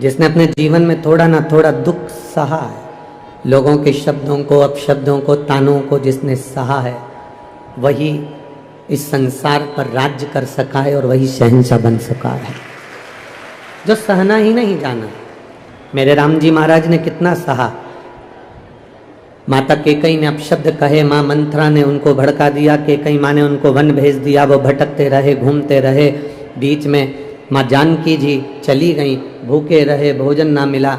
जिसने अपने जीवन में थोड़ा ना थोड़ा दुख सहा है, लोगों के शब्दों को, अपशब्दों को, तानों को जिसने सहा है, वही इस संसार पर राज्य कर सका है और वही शहंशाह बन सका है। जो सहना ही नहीं जाना, मेरे राम जी महाराज ने कितना सहा। माता केकई ने अपशब्द कहे, माँ मंथरा ने उनको भड़का दिया, केकई माँ ने उनको वन भेज दिया, वो भटकते रहे, घूमते रहे। बीच में माँ जानकी जी चली गई, भूखे रहे, भोजन ना मिला,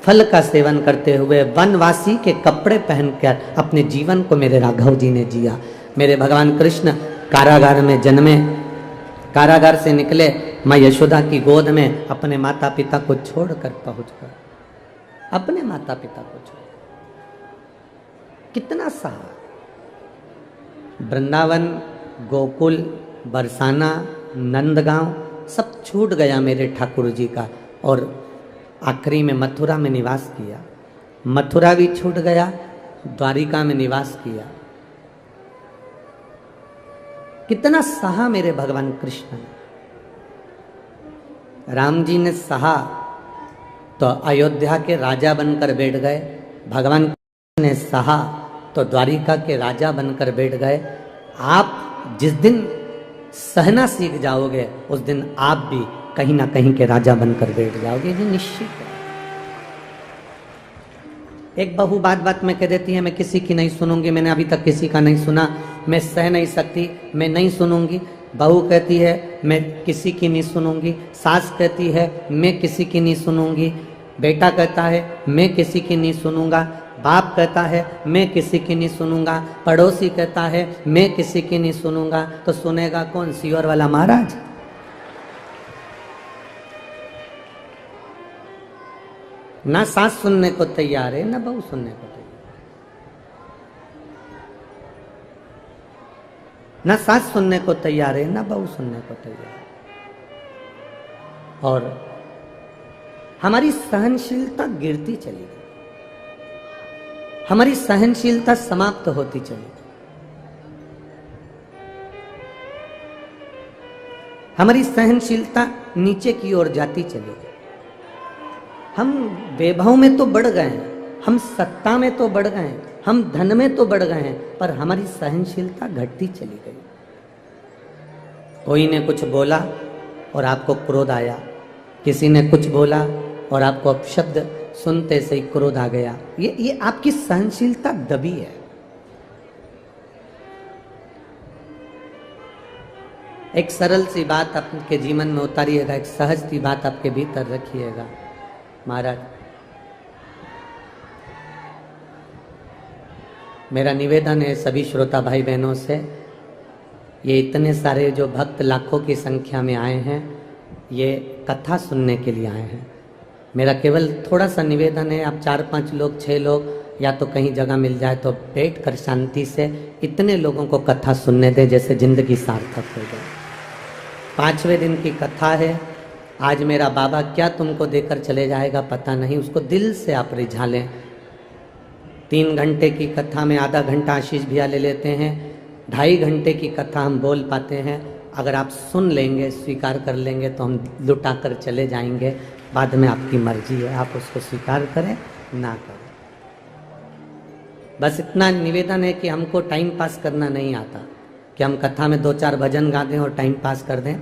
फल का सेवन करते हुए वनवासी के कपड़े पहनकर अपने जीवन को मेरे राघव जी ने जिया। मेरे भगवान कृष्ण कारागार में जन्मे, कारागार से निकले, माँ यशोदा की गोद में अपने माता पिता को छोड़कर पहुंच गए, अपने माता पिता को छोड़। कितना सहा। वृंदावन, गोकुल, बरसाना, नंदगांव सब छूट गया मेरे ठाकुर जी का, और आखिरी में मथुरा में निवास किया। मथुरा भी छूट गया, द्वारिका में निवास किया। कितना सहा मेरे भगवान कृष्ण ने। राम जी ने सहा तो अयोध्या के राजा बनकर बैठ गए, भगवान कृष्ण ने सहा तो द्वारिका के राजा बनकर बैठ गए। आप जिस दिन सहना सीख जाओगे उस दिन आप भी कहीं ना कहीं के राजा बनकर बैठ जाओगे, ये निश्चित है। एक बहू बात बात में कह देती है, मैं किसी की नहीं सुनूंगी, मैंने अभी तक किसी का नहीं सुना, मैं सह नहीं सकती, मैं नहीं सुनूंगी। बहू कहती है मैं किसी की नहीं सुनूंगी, सास कहती है मैं किसी की नहीं सुनूंगी, बेटा कहता है मैं किसी की नहीं सुनूंगा, बाप कहता है मैं किसी की नहीं सुनूंगा, पड़ोसी कहता है मैं किसी की नहीं सुनूंगा, तो सुनेगा कौन? सीवर वाला महाराज। ना सास सुनने को तैयार है, ना बहू सुनने को तैयार, ना सास सुनने को तैयार है, ना बहू सुनने को तैयार है। और हमारी सहनशीलता गिरती चली गई, हमारी सहनशीलता समाप्त होती चली गई, हमारी सहनशीलता नीचे की ओर जाती चली गई। हम वैभव में तो बढ़ गए हैं, हम सत्ता में तो बढ़ गए हैं, हम धन में तो बढ़ गए हैं, पर हमारी सहनशीलता घटती चली गई। कोई ने कुछ बोला और आपको क्रोध आया, किसी ने कुछ बोला और आपको अपशब्द सुनते से ही क्रोध आ गया, ये आपकी सहनशीलता दबी है। एक सरल सी बात आपके जीवन में उतारिएगा, एक सहज सी बात आपके भीतर रखिएगा। महाराज, मेरा निवेदन है सभी श्रोता भाई बहनों से, ये इतने सारे जो भक्त लाखों की संख्या में आए हैं, ये कथा सुनने के लिए आए हैं। मेरा केवल थोड़ा सा निवेदन है, आप 4-5 लोग, 6 लोग, या तो कहीं जगह मिल जाए तो बैठ कर शांति से इतने लोगों को कथा सुनने दें जैसे जिंदगी सार्थक हो जाए। 5वें दिन की कथा है। आज मेरा बाबा क्या तुमको देकर चले जाएगा पता नहीं, उसको दिल से आप रिझा लें। 3 घंटे की कथा में आधा घंटा आशीष भैया ले लेते हैं, 2.5 घंटे की कथा हम बोल पाते हैं। अगर आप सुन लेंगे, स्वीकार कर लेंगे तो हम लुटा कर चले जाएंगे, बाद में आपकी मर्जी है, आप उसको स्वीकार करें ना करें। बस इतना निवेदन है कि हमको टाइम पास करना नहीं आता, कि हम कथा में 2-4 भजन गा दें और टाइम पास कर दें,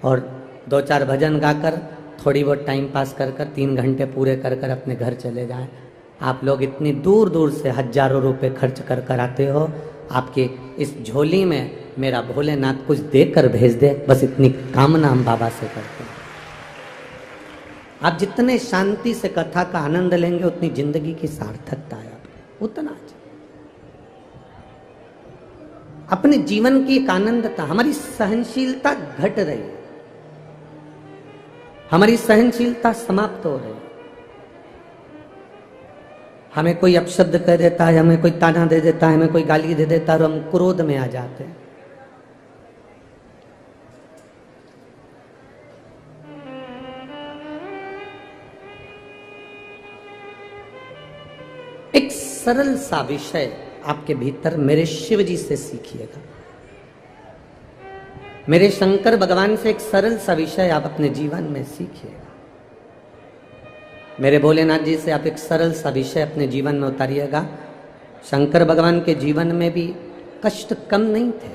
और 2-4 भजन गाकर थोड़ी बहुत टाइम पास कर 3 घंटे पूरे कर अपने घर चले जाएं। आप लोग इतनी दूर दूर से हजारों रुपए खर्च कर आते हो, आपके इस झोली में मेरा भोलेनाथ कुछ देकर भेज दे, बस इतनी कामना हम बाबा से करते हैं। आप जितने शांति से कथा का आनंद लेंगे उतनी जिंदगी की सार्थकता है, उतना अपने जीवन की एक आनंदता। हमारी सहनशीलता घट रही है, हमारी सहनशीलता समाप्त हो रही है। हमें कोई अपशब्द कह देता है, हमें कोई ताना दे देता है, हमें कोई गाली दे देता है और हम क्रोध में आ जाते हैं। एक सरल सा विषय आपके भीतर मेरे शिव जी से सीखिएगा, मेरे शंकर भगवान से एक सरल सा विषय आप अपने जीवन में सीखिएगा। मेरे भोलेनाथ जी से आप एक सरल सा विषय अपने जीवन में उतारिएगा। शंकर भगवान के जीवन में भी कष्ट कम नहीं थे।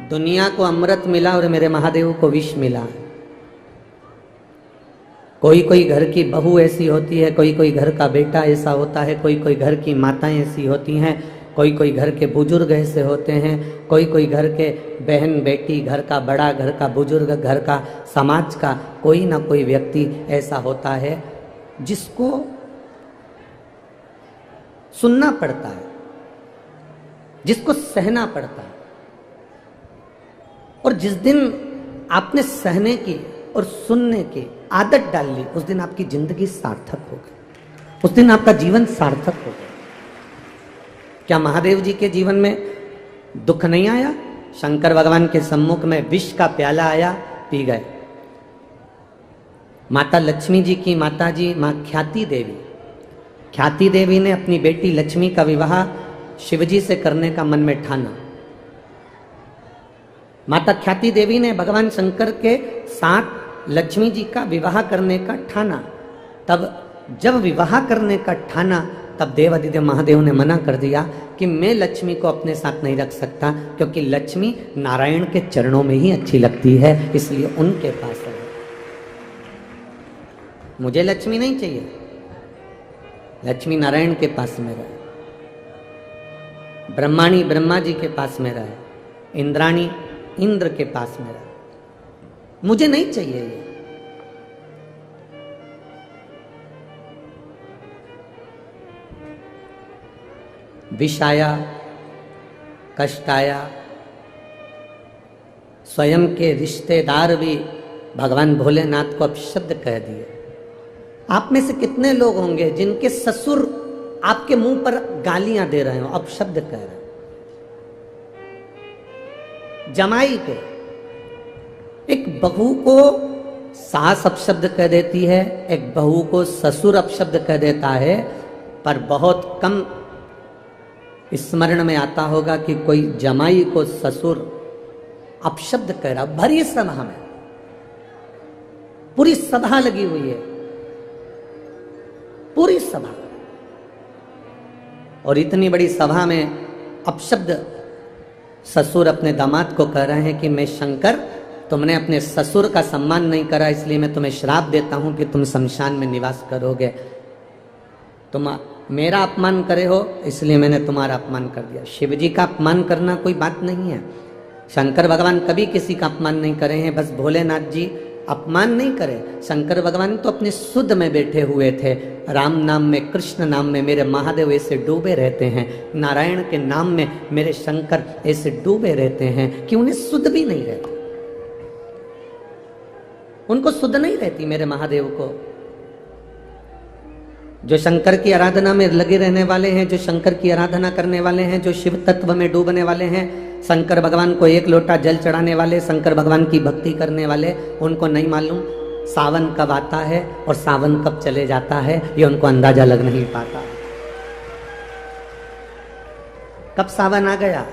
दुनिया को अमृत मिला और मेरे महादेव को विष मिला। कोई कोई घर की बहू ऐसी होती है, कोई कोई घर का बेटा ऐसा होता है, कोई कोई घर की माताएं ऐसी होती हैं, कोई कोई घर के बुजुर्ग ऐसे होते हैं, कोई कोई घर के बहन बेटी, घर का बड़ा, घर का बुजुर्ग, घर का समाज का कोई ना कोई व्यक्ति ऐसा होता है जिसको सुनना पड़ता है, जिसको सहना पड़ता है। और जिस दिन आपने सहने की और सुनने की आदत डाल ली, उस दिन आपकी जिंदगी सार्थक हो गई, उस दिन आपका जीवन सार्थक हो गया। क्या महादेव जी के जीवन में दुख नहीं आया? शंकर भगवान के सम्मुख में विष का प्याला आया, पी गए। माता लक्ष्मी जी की माता जी मां ख्याति देवी ने अपनी बेटी लक्ष्मी का विवाह शिवजी से करने का मन में ठाना। माता ख्याति देवी ने भगवान शंकर के साथ लक्ष्मी जी का विवाह करने का ठाना। तब जब विवाह करने का ठाना, तब देवादिदेव महादेव ने मना कर दिया कि मैं लक्ष्मी को अपने साथ नहीं रख सकता, क्योंकि लक्ष्मी नारायण के चरणों में ही अच्छी लगती है, इसलिए उनके पास है। मुझे लक्ष्मी नहीं चाहिए, लक्ष्मी नारायण के पास में रहे, ब्रह्माणी ब्रह्मा जी के पास में रहे, इंद्राणी इंद्र के पास में रहे, मुझे नहीं चाहिए ये। विष आया, कष्ट आया, स्वयं के रिश्तेदार भी भगवान भोलेनाथ को अपशब्द कह दिए। आप में से कितने लोग होंगे जिनके ससुर आपके मुंह पर गालियां दे रहे हो, अपशब्द कह रहे हैं? जमाई को, एक बहू को सास अपशब्द कह देती है, एक बहू को ससुर अपशब्द कह देता है, पर बहुत कम स्मरण में आता होगा कि कोई जमाई को ससुर अपशब्द कह रहा। भरी सभा में, पूरी सभा लगी हुई है, पूरी सभा, और इतनी बड़ी सभा में अपशब्द ससुर अपने दामाद को कह रहे हैं कि मैं शंकर, तुमने अपने ससुर का सम्मान नहीं करा, इसलिए मैं तुम्हें श्राप देता हूं कि तुम शमशान में निवास करोगे। तुम मेरा अपमान करे हो, इसलिए मैंने तुम्हारा अपमान कर दिया। शिव जी का अपमान करना कोई बात नहीं है। शंकर भगवान कभी किसी का अपमान नहीं करे हैं, बस भोलेनाथ जी अपमान नहीं करे। शंकर भगवान तो अपने शुद्ध में बैठे हुए थे, राम नाम में, कृष्ण नाम में मेरे महादेव ऐसे डूबे रहते हैं, नारायण के नाम में मेरे शंकर ऐसे डूबे रहते हैं कि उन्हें शुद्ध भी नहीं रहती, उनको शुद्ध नहीं रहती मेरे महादेव को। जो शंकर की आराधना में लगे रहने वाले हैं, जो शंकर की आराधना करने वाले हैं, जो शिव तत्व में डूबने वाले हैं, शंकर भगवान को एक लोटा जल चढ़ाने वाले, शंकर भगवान की भक्ति करने वाले, उनको नहीं मालूम सावन कब आता है और सावन कब चले जाता है, ये उनको अंदाजा लग नहीं पाता। कब सावन आ गया,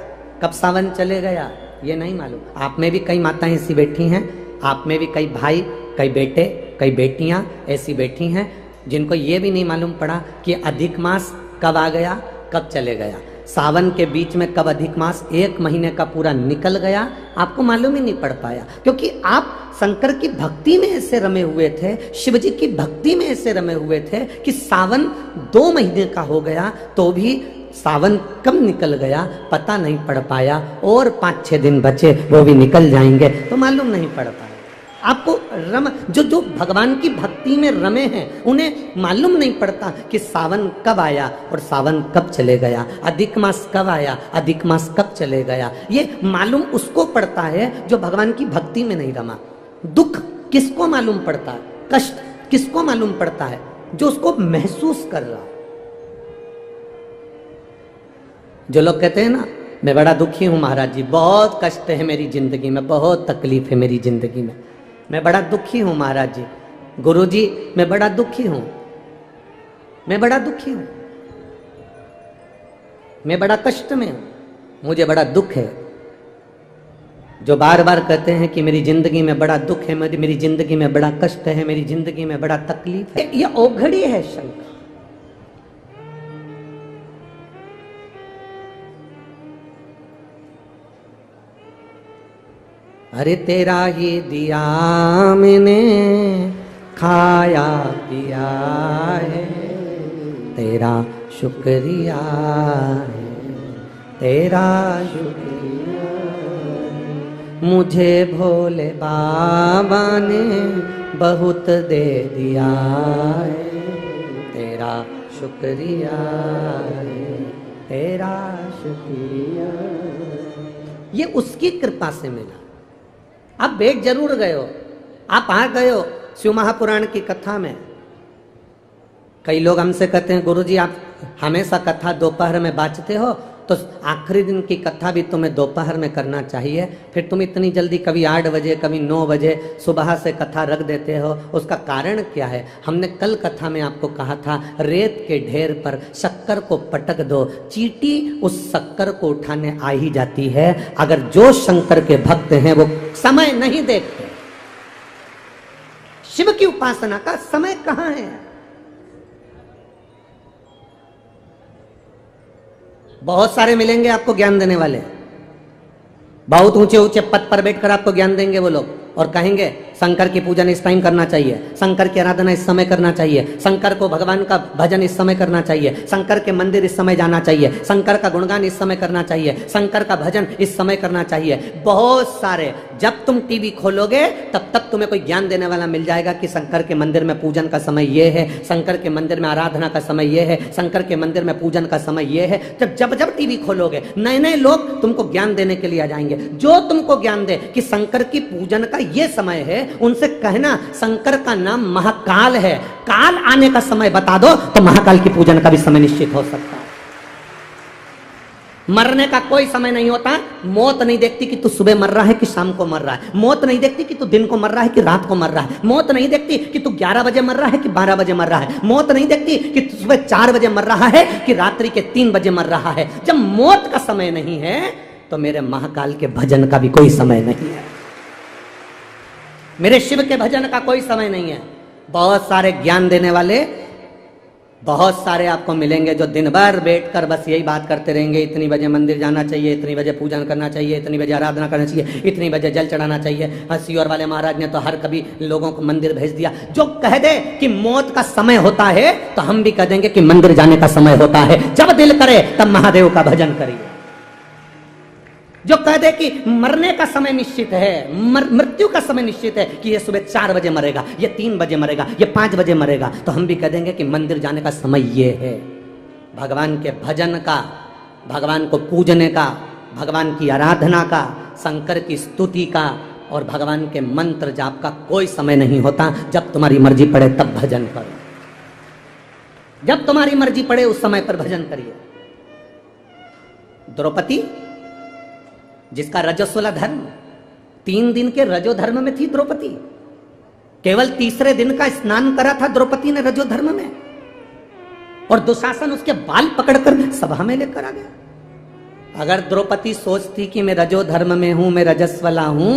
कब सावन चले गया, ये नहीं मालूम। आप में भी कई माताएं ऐसी बैठी हैं, आप में भी कई भाई, कई बेटे, कई बेटियां ऐसी बैठी हैं जिनको ये भी नहीं मालूम पड़ा कि अधिक मास कब आ गया, कब चले गया। सावन के बीच में कब अधिक मास 1 महीने का पूरा निकल गया, आपको मालूम ही नहीं पड़ पाया, क्योंकि आप शंकर की भक्ति में ऐसे रमे हुए थे, शिव जी की भक्ति में ऐसे रमे हुए थे कि सावन 2 महीने का हो गया तो भी सावन कब निकल गया पता नहीं पड़ पाया, और 5-6 दिन बचे वो भी निकल जाएंगे तो मालूम नहीं पड़ पाया। आपको जो भगवान की भक्ति में रमे हैं उन्हें मालूम नहीं पड़ता कि सावन कब आया और सावन कब चले गया, अधिक मास कब आया, अधिक मास कब चले गया। ये मालूम उसको पड़ता है जो भगवान की भक्ति में नहीं रमा। दुख किसको मालूम पड़ता है, कष्ट किसको मालूम पड़ता है, जो उसको महसूस कर रहा। जो लोग कहते हैं ना, मैं बड़ा दुखी हूं महाराज जी, बहुत कष्ट है मेरी जिंदगी में, बहुत तकलीफ है मेरी जिंदगी में, मैं बड़ा दुखी हूं महाराज जी, गुरुजी मैं बड़ा दुखी हूं, मैं बड़ा दुखी हूं, मैं बड़ा कष्ट में हूं, मुझे बड़ा दुख है। जो बार बार कहते हैं कि मेरी जिंदगी में बड़ा दुख है, मेरी जिंदगी में बड़ा कष्ट है, मेरी जिंदगी में बड़ा तकलीफ है, ये ओघड़ी है शंकर। अरे तेरा ही दिया मैंने खाया पिया है, तेरा शुक्रिया है, तेरा शुक्रिया है। मुझे भोले बाबा ने बहुत दे दिया है, तेरा शुक्रिया है, तेरा शुक्रिया। ये उसकी कृपा से मिला। आप बैठ जरूर गए हो, आप आ गए हो शिव महापुराण की कथा में। कई लोग हमसे कहते हैं गुरुजी आप हमेशा कथा दोपहर में बाँचते हो, तो आखिरी दिन की कथा भी तुम्हें दोपहर में करना चाहिए, फिर तुम इतनी जल्दी कभी 8 बजे कभी 9 बजे सुबह से कथा रख देते हो, उसका कारण क्या है? हमने कल कथा में आपको कहा था, रेत के ढेर पर शक्कर को पटक दो, चींटी उस शक्कर को उठाने आ ही जाती है। अगर जो शंकर के भक्त हैं वो समय नहीं देखते, शिव की उपासना का समय कहां है? बहुत सारे मिलेंगे आपको ज्ञान देने वाले, बहुत ऊंचे ऊंचे पद पर बैठकर आपको ज्ञान देंगे वो लोग, और कहेंगे शंकर की पूजन इस टाइम करना चाहिए, शंकर की आराधना इस समय करना चाहिए, शंकर को भगवान का भजन इस समय करना चाहिए, शंकर के मंदिर इस समय जाना चाहिए, शंकर का गुणगान इस समय करना चाहिए, शंकर का भजन इस समय करना चाहिए। बहुत सारे, जब तुम टीवी खोलोगे तब तक तुम्हें कोई ज्ञान देने वाला मिल जाएगा कि शंकर के मंदिर में पूजन का समय ये है, शंकर के मंदिर में आराधना का समय ये है, शंकर के मंदिर में पूजन का समय ये है। जब टीवी खोलोगे नए नए लोग तुमको ज्ञान देने के लिए आ जाएंगे। जो तुमको ज्ञान दे कि शंकर की पूजन का ये समय है, उनसे कहना शंकर का नाम महाकाल है, काल आने का समय बता दो तो महाकाल की पूजन का भी समय निश्चित हो सकता है। मरने का कोई समय नहीं होता। मौत नहीं देखती कि तू सुबह मर रहा है कि शाम को मर रहा है, मौत नहीं देखती कि तू दिन को मर रहा है कि रात को मर रहा है, मौत नहीं देखती कि तू 11 बजे मर रहा है कि 12 बजे मर रहा है, मौत नहीं देखती कि तू सुबह 4 बजे मर रहा है कि रात्रि के 3 बजे मर रहा है। जब मौत का समय नहीं है तो मेरे महाकाल के भजन का भी कोई समय नहीं है, मेरे शिव के भजन का कोई समय नहीं है। बहुत सारे ज्ञान देने वाले बहुत सारे आपको मिलेंगे जो दिन भर बैठकर बस यही बात करते रहेंगे, इतनी बजे मंदिर जाना चाहिए, इतनी बजे पूजन करना चाहिए, इतनी बजे आराधना करना चाहिए, इतनी बजे जल चढ़ाना चाहिए। सियोर वाले महाराज ने तो हर कभी लोगों को मंदिर भेज दिया। जो कह दे कि मौत का समय होता है तो हम भी कह देंगे कि मंदिर जाने का समय होता है। जब दिल करे तब महादेव का भजन करिए। जो कह दे कि मरने का समय निश्चित है, मृत्यु का समय निश्चित है कि ये सुबह 4 बजे मरेगा, ये 3 बजे मरेगा, ये 5 बजे मरेगा, तो हम भी कह देंगे कि मंदिर जाने का समय ये है। भगवान के भजन का, भगवान को पूजने का, भगवान की आराधना का, शंकर की स्तुति का और भगवान के मंत्र जाप का कोई समय नहीं होता। जब तुम्हारी मर्जी पड़े तब भजन करो, जब तुम्हारी मर्जी पड़े उस समय पर भजन करिए। द्रौपदी जिसका रजस्वला धर्म, 3 दिन के रजो धर्म में थी द्रौपदी, केवल तीसरे दिन का स्नान करा था द्रौपदी ने रजो धर्म में, और दुशासन उसके बाल पकड़कर सभा में लेकर आ गया। अगर द्रौपदी सोचती कि मैं रजो धर्म में हूं, मैं रजस्वला हूं,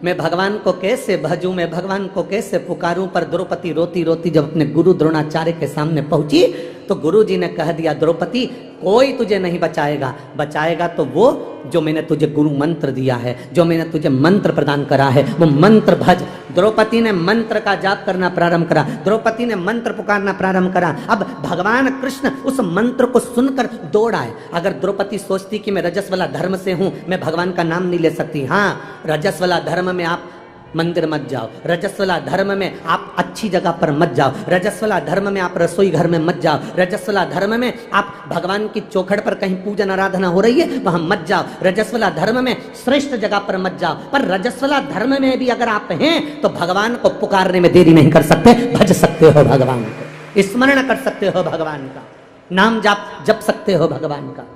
मैं भगवान को कैसे भजूं, मैं भगवान को कैसे पुकारूं, पर द्रौपदी रोती रोती जब अपने गुरु द्रोणाचार्य के सामने पहुंची तो गुरु जी ने कह दिया, द्रौपदी कोई तुझे नहीं बचाएगा, बचाएगा तो वो जो मैंने तुझे गुरु मंत्र दिया है, जो मैंने तुझे मंत्र प्रदान करा है, वो मंत्र भज। द्रौपदी ने मंत्र का जाप करना प्रारंभ करा, द्रौपदी ने मंत्र पुकारना प्रारंभ करा। अब भगवान कृष्ण उस मंत्र को सुनकर दौड़ आए। अगर द्रौपदी सोचती कि मैं रजस्वला धर्म से हूं, मैं भगवान का नाम नहीं ले सकती, हाँ रजस्वला धर्म में आप मंदिर मत जाओ, रजस्वला धर्म में आप अच्छी जगह पर मत जाओ, रजस्वला धर्म में आप रसोई घर में मत जाओ, रजस्वला धर्म में आप भगवान की चौखट पर कहीं पूजन आराधना हो रही है वहां मत जाओ, रजस्वला धर्म में श्रेष्ठ जगह पर मत जाओ। पर रजस्वला धर्म में भी अगर आप हैं तो भगवान को पुकारने में देरी नहीं कर सकते, भज सकते हो भगवान को, स्मरण कर सकते हो भगवान का, नाम जप सकते हो भगवान का।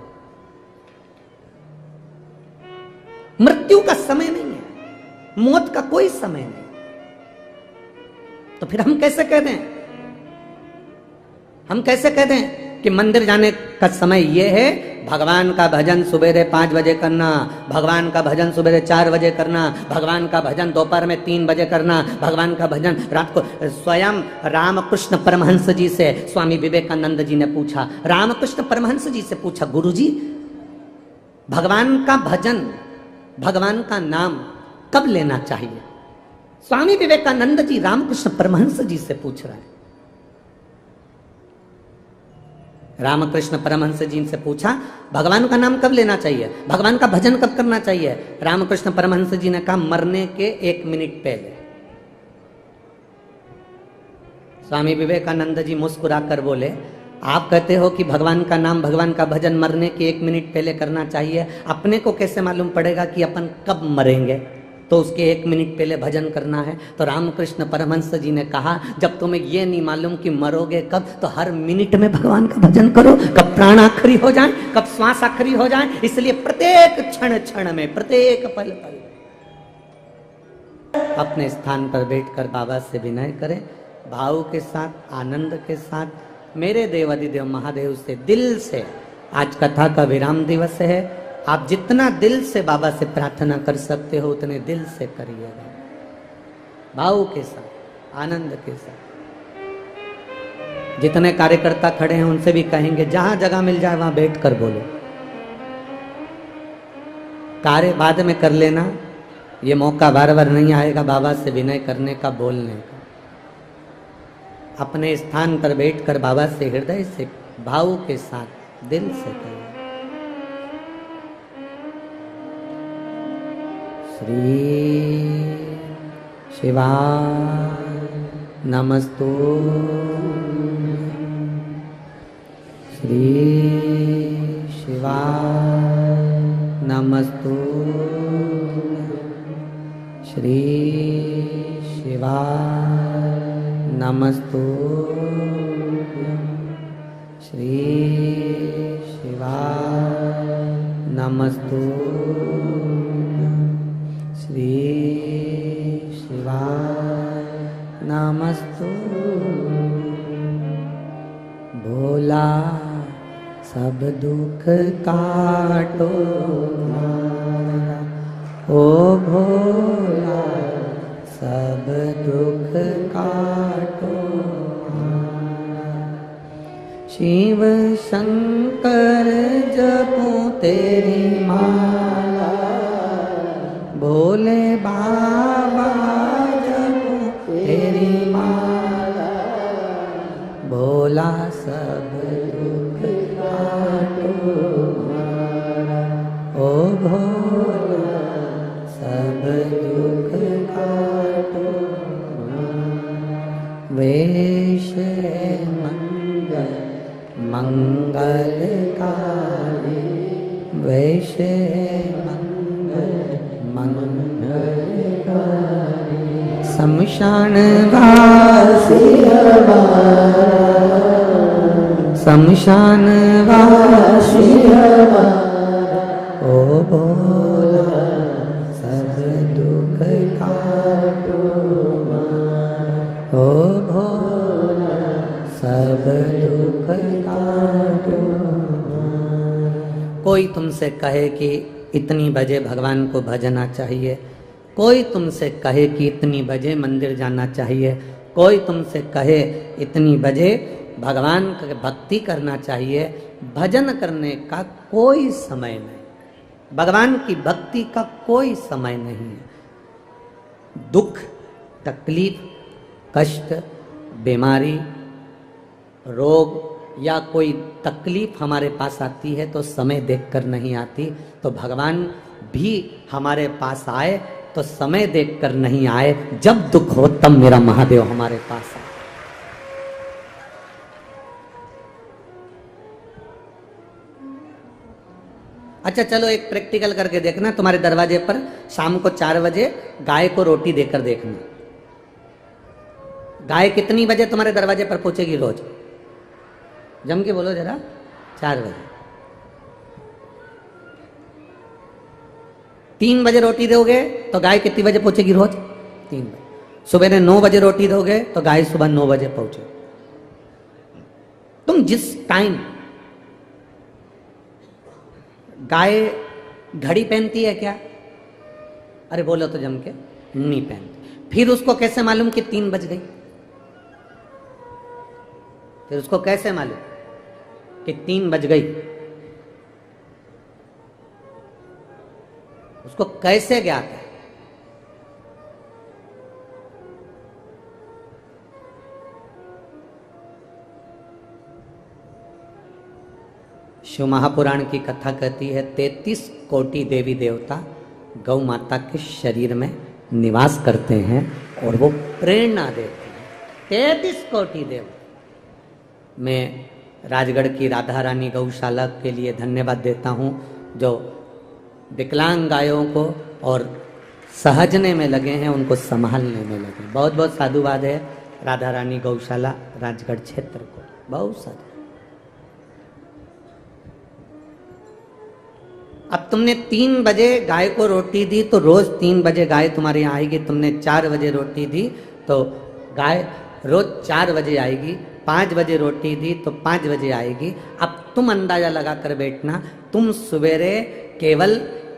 मृत्यु का समय नहीं है, मौत का कोई समय नहीं, तो फिर हम कैसे कह दें, हम कैसे कह दें कि मंदिर जाने का समय यह है, भगवान का भजन सुबेरे 5 बजे करना, भगवान का भजन सुबेरे 4 बजे करना, भगवान का भजन दोपहर में 3 बजे करना, भगवान का भजन रात को। स्वयं रामकृष्ण परमहंस जी से स्वामी विवेकानंद जी ने पूछा, रामकृष्ण परमहंस जी से पूछा, गुरुजी भगवान का भजन, भगवान का नाम कब लेना चाहिए? स्वामी विवेकानंद जी रामकृष्ण परमहंस जी से पूछ रहे हैं। रामकृष्ण परमहंस जी से पूछा, भगवान का नाम कब लेना चाहिए, भगवान का भजन कब करना चाहिए? रामकृष्ण परमहंस जी ने कहा, मरने के 1 मिनट पहले। स्वामी विवेकानंद जी मुस्कुराकर बोले, आप कहते हो कि भगवान का नाम, भगवान का भजन मरने के 1 मिनट पहले करना चाहिए, अपने को कैसे मालूम पड़ेगा कि अपन कब मरेंगे? तो उसके 1 मिनट पहले भजन करना है। तो रामकृष्ण परमहंस जी ने कहा, जब तुम्हें ये नहीं मालूम कि मरोगे कब, तो हर मिनट में भगवान का भजन करो, कब प्राण आखिरी हो जाए, कब श्वास आखिरी हो जाए। इसलिए प्रत्येक क्षण क्षण में, प्रत्येक पल पल अपने स्थान पर बैठकर बाबा से विनय करें, भाव के साथ, आनंद के साथ। मेरे देवादिदेव महादेव से दिल से, आज कथा का विराम दिवस है, आप जितना दिल से बाबा से प्रार्थना कर सकते हो उतने दिल से करिएगा, भाव के साथ, आनंद के साथ। जितने कार्यकर्ता खड़े हैं उनसे भी कहेंगे, जहां जगह मिल जाए वहां बैठ कर बोलो, कार्य बाद में कर लेना, ये मौका बार बार नहीं आएगा बाबा से विनय करने का, बोलने का। अपने स्थान पर बैठकर बाबा से हृदय से, भाव के साथ, दिल से करें। श्री शिवाय नमस्तु, श्री शिवाय नमस्तु, श्री शिवाय नमस्तु, श्री शिवाय नमस्तु, श्री शिवाय नमस्तु। भोला सब दुख काटो मारा, ओ भोला सब दुख काटो मारा। शिव शंकर जपूं तेरी माला, भोले बाबा जपूं तेरी माला, भोला सब दुख काटो मारा, ओ भोला सब दुख काटो मारा। वेश मंगल मंगलकारी, वेश शमशान वासी हमारा, शमशान वासी हमारा, ओ भोला सब दुख काटो मारा, ओ भोला सब दुख काटो मारा। कोई तुमसे कहे कि इतनी बजे भगवान को भजना चाहिए, कोई तुमसे कहे कि इतनी बजे मंदिर जाना चाहिए, कोई तुमसे कहे इतनी बजे भगवान की भक्ति करना चाहिए, भजन करने का कोई समय नहीं, भगवान की भक्ति का कोई समय नहीं है। दुख, तकलीफ, कष्ट, बीमारी, रोग या कोई तकलीफ हमारे पास आती है तो समय देखकर नहीं आती, तो भगवान भी हमारे पास आए तो समय देखकर नहीं आए, जब दुख हो तब मेरा महादेव हमारे पास आए। अच्छा चलो एक प्रैक्टिकल करके देखना, तुम्हारे दरवाजे पर शाम को 4 बजे गाय को रोटी देकर देखना। गाय कितनी बजे तुम्हारे दरवाजे पर पहुंचेगी रोज? जम के बोलो जरा, 4 बजे। 3 बजे रोटी दोगे तो गाय कितनी बजे पहुंचेगी रोज? 3 बजे। सुबह 9 बजे रोटी दोगे तो गाय सुबह 9 बजे पहुंचे। तुम जिस टाइम गाय घड़ी पहनती है क्या? अरे बोलो तो जम के, नहीं पहनती। फिर उसको कैसे मालूम कि 3 बज गई? फिर उसको कैसे मालूम कि 3 बज गई? उसको कैसे ज्ञात है? शिव महापुराण की कथा कहती है 33 कोटि देवी देवता गौ माता के शरीर में निवास करते हैं और वो प्रेरणा देते हैं। 33 कोटि देव। मैं राजगढ़ की राधा रानी गौशाला के लिए धन्यवाद देता हूँ, जो विकलांग गायों को और सहजने में लगे हैं, उनको संभालने में लगे हैं। बहुत बहुत साधुवाद है राधा रानी गौशाला राजगढ़ क्षेत्र को, बहुत साधु। अब तुमने 3 बजे गाय को रोटी दी तो रोज 3 बजे गाय तुम्हारे यहाँ आएगी। तुमने 4 बजे रोटी दी तो गाय रोज 4 बजे आएगी। 5 बजे रोटी दी तो 5 बजे आएगी। अब तुम अंदाजा लगा कर बैठना, तुम सवेरे केवल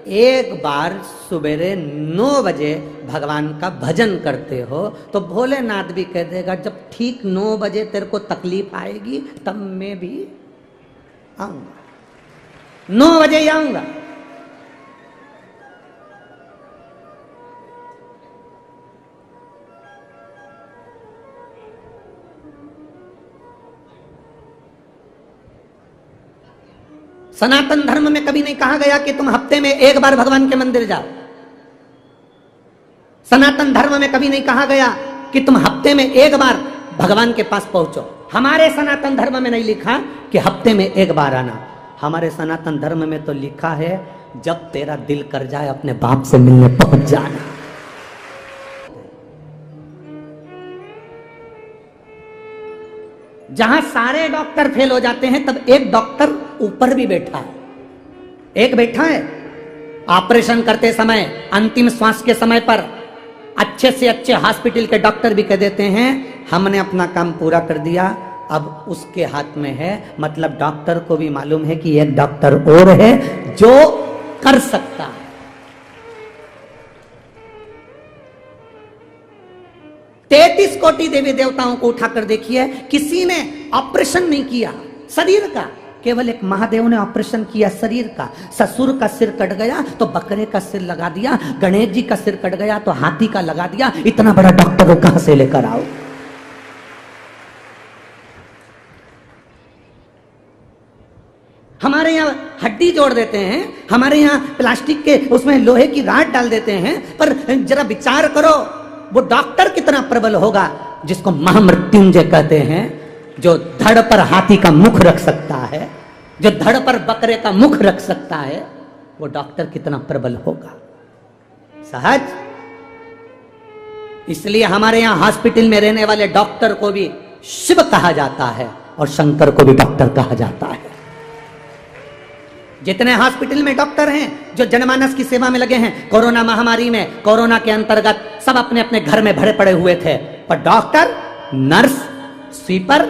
एक बार सवेरे 9 बजे भगवान का भजन करते हो तो भोलेनाथ भी कह देगा जब ठीक 9 बजे तेरे को तकलीफ आएगी तब मैं भी आऊंगा, 9 बजे ही आऊंगा। सनातन धर्म में कभी नहीं कहा गया कि तुम हफ्ते में एक बार भगवान के मंदिर जाओ। सनातन धर्म में कभी नहीं कहा गया कि तुम हफ्ते में एक बार भगवान के पास पहुंचो। हमारे सनातन धर्म में नहीं लिखा कि हफ्ते में एक बार आना। हमारे सनातन धर्म में तो लिखा है जब तेरा दिल कर जाए अपने बाप से मिलने पहुंच जाना। जहां सारे डॉक्टर फेल हो जाते हैं तब एक डॉक्टर ऊपर भी बैठा है। एक बैठा है ऑपरेशन करते समय, अंतिम श्वास के समय पर अच्छे से अच्छे हॉस्पिटल के डॉक्टर भी कह देते हैं हमने अपना काम पूरा कर दिया, अब उसके हाथ में है। मतलब डॉक्टर को भी मालूम है कि एक डॉक्टर और है जो कर सकता है। तैतीस कोटि देवी देवताओं को उठाकर देखिए, किसी ने ऑपरेशन नहीं किया शरीर का, केवल एक महादेव ने ऑपरेशन किया शरीर का। ससुर का सिर कट गया तो बकरे का सिर लगा दिया, गणेश जी का सिर कट गया तो हाथी का लगा दिया। इतना बड़ा डॉक्टर को कहां से लेकर आओ? हमारे यहाँ हड्डी जोड़ देते हैं, हमारे यहाँ प्लास्टिक के उसमें लोहे की राड डाल देते हैं, पर जरा विचार करो वो डॉक्टर कितना प्रबल होगा जिसको महामृत्युंजय कहते हैं, जो धड़ पर हाथी का मुख रख सकता है, जो धड़ पर बकरे का मुख रख सकता है, वो डॉक्टर कितना प्रबल होगा। सहज इसलिए हमारे यहां हॉस्पिटल में रहने वाले डॉक्टर को भी शिव कहा जाता है और शंकर को भी डॉक्टर कहा जाता है। जितने हॉस्पिटल में डॉक्टर हैं जो जनमानस की सेवा में लगे हैं, कोरोना महामारी में, कोरोना के अंतर्गत सब अपने अपने घर में भरे पड़े हुए थे, पर डॉक्टर, नर्स, स्वीपर,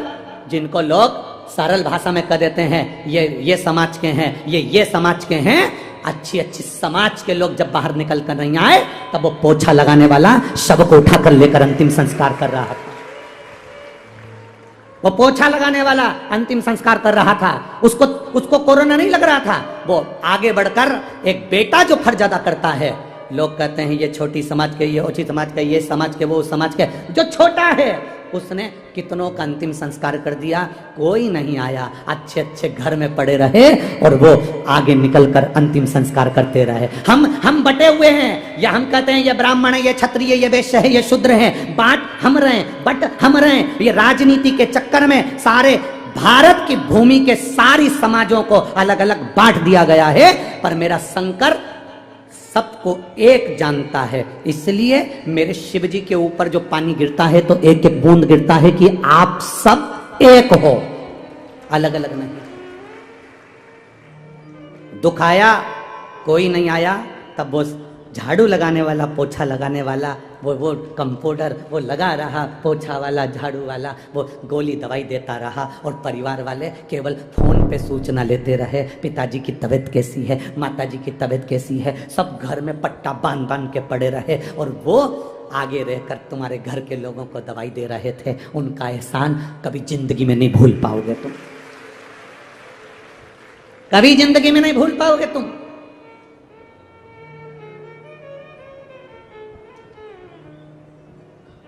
जिनको लोग सरल भाषा में कह देते हैं ये समाज के हैं, ये समाज के हैं, अच्छी अच्छी समाज के लोग जब बाहर निकल कर नहीं आए तब वो पोछा लगाने वाला शव को उठाकर लेकर अंतिम संस्कार कर रहा था। वो पोछा लगाने वाला अंतिम संस्कार कर रहा था, उसको कोरोना नहीं लग रहा था। वो आगे बढ़कर एक बेटा जो फर्ज अदा करता है, लोग कहते हैं ये छोटी समाज के, ये ऊंची समाज के, ये समाज के, वो समाज के, जो छोटा है उसने कितनों का अंतिम संस्कार कर दिया, कोई नहीं आया, अच्छे अच्छे घर में पड़े रहे और वो आगे निकलकर अंतिम संस्कार करते रहे। हम बटे हुए हैं, या हम कहते हैं ये ब्राह्मण है, ये क्षत्रिय, ये वैश्य है, ये शूद्र है, बांट हम रहे, बट हम रहे। ये राजनीति के चक्कर में सारे भारत की भूमि के सारी समाजों को अलग अलग बांट दिया गया है, पर मेरा शंकर सबको एक जानता है। इसलिए मेरे शिव जी के ऊपर जो पानी गिरता है तो एक एक बूंद गिरता है कि आप सब एक हो, अलग अलग नहीं। दुख आया कोई नहीं आया, तब वो झाड़ू लगाने वाला, पोछा लगाने वाला, वो कंपाउंडर, वो लगा रहा पोछा वाला, झाड़ू वाला, वो गोली दवाई देता रहा, और परिवार वाले केवल फोन पे सूचना लेते रहे, पिताजी की तबीयत कैसी है, माताजी की तबीयत कैसी है, सब घर में पट्टा बांध बांध के पड़े रहे, और वो आगे रहकर तुम्हारे घर के लोगों को दवाई दे रहे थे। उनका एहसान कभी जिंदगी में नहीं भूल पाओगे तुम, कभी जिंदगी में नहीं भूल पाओगे तुम।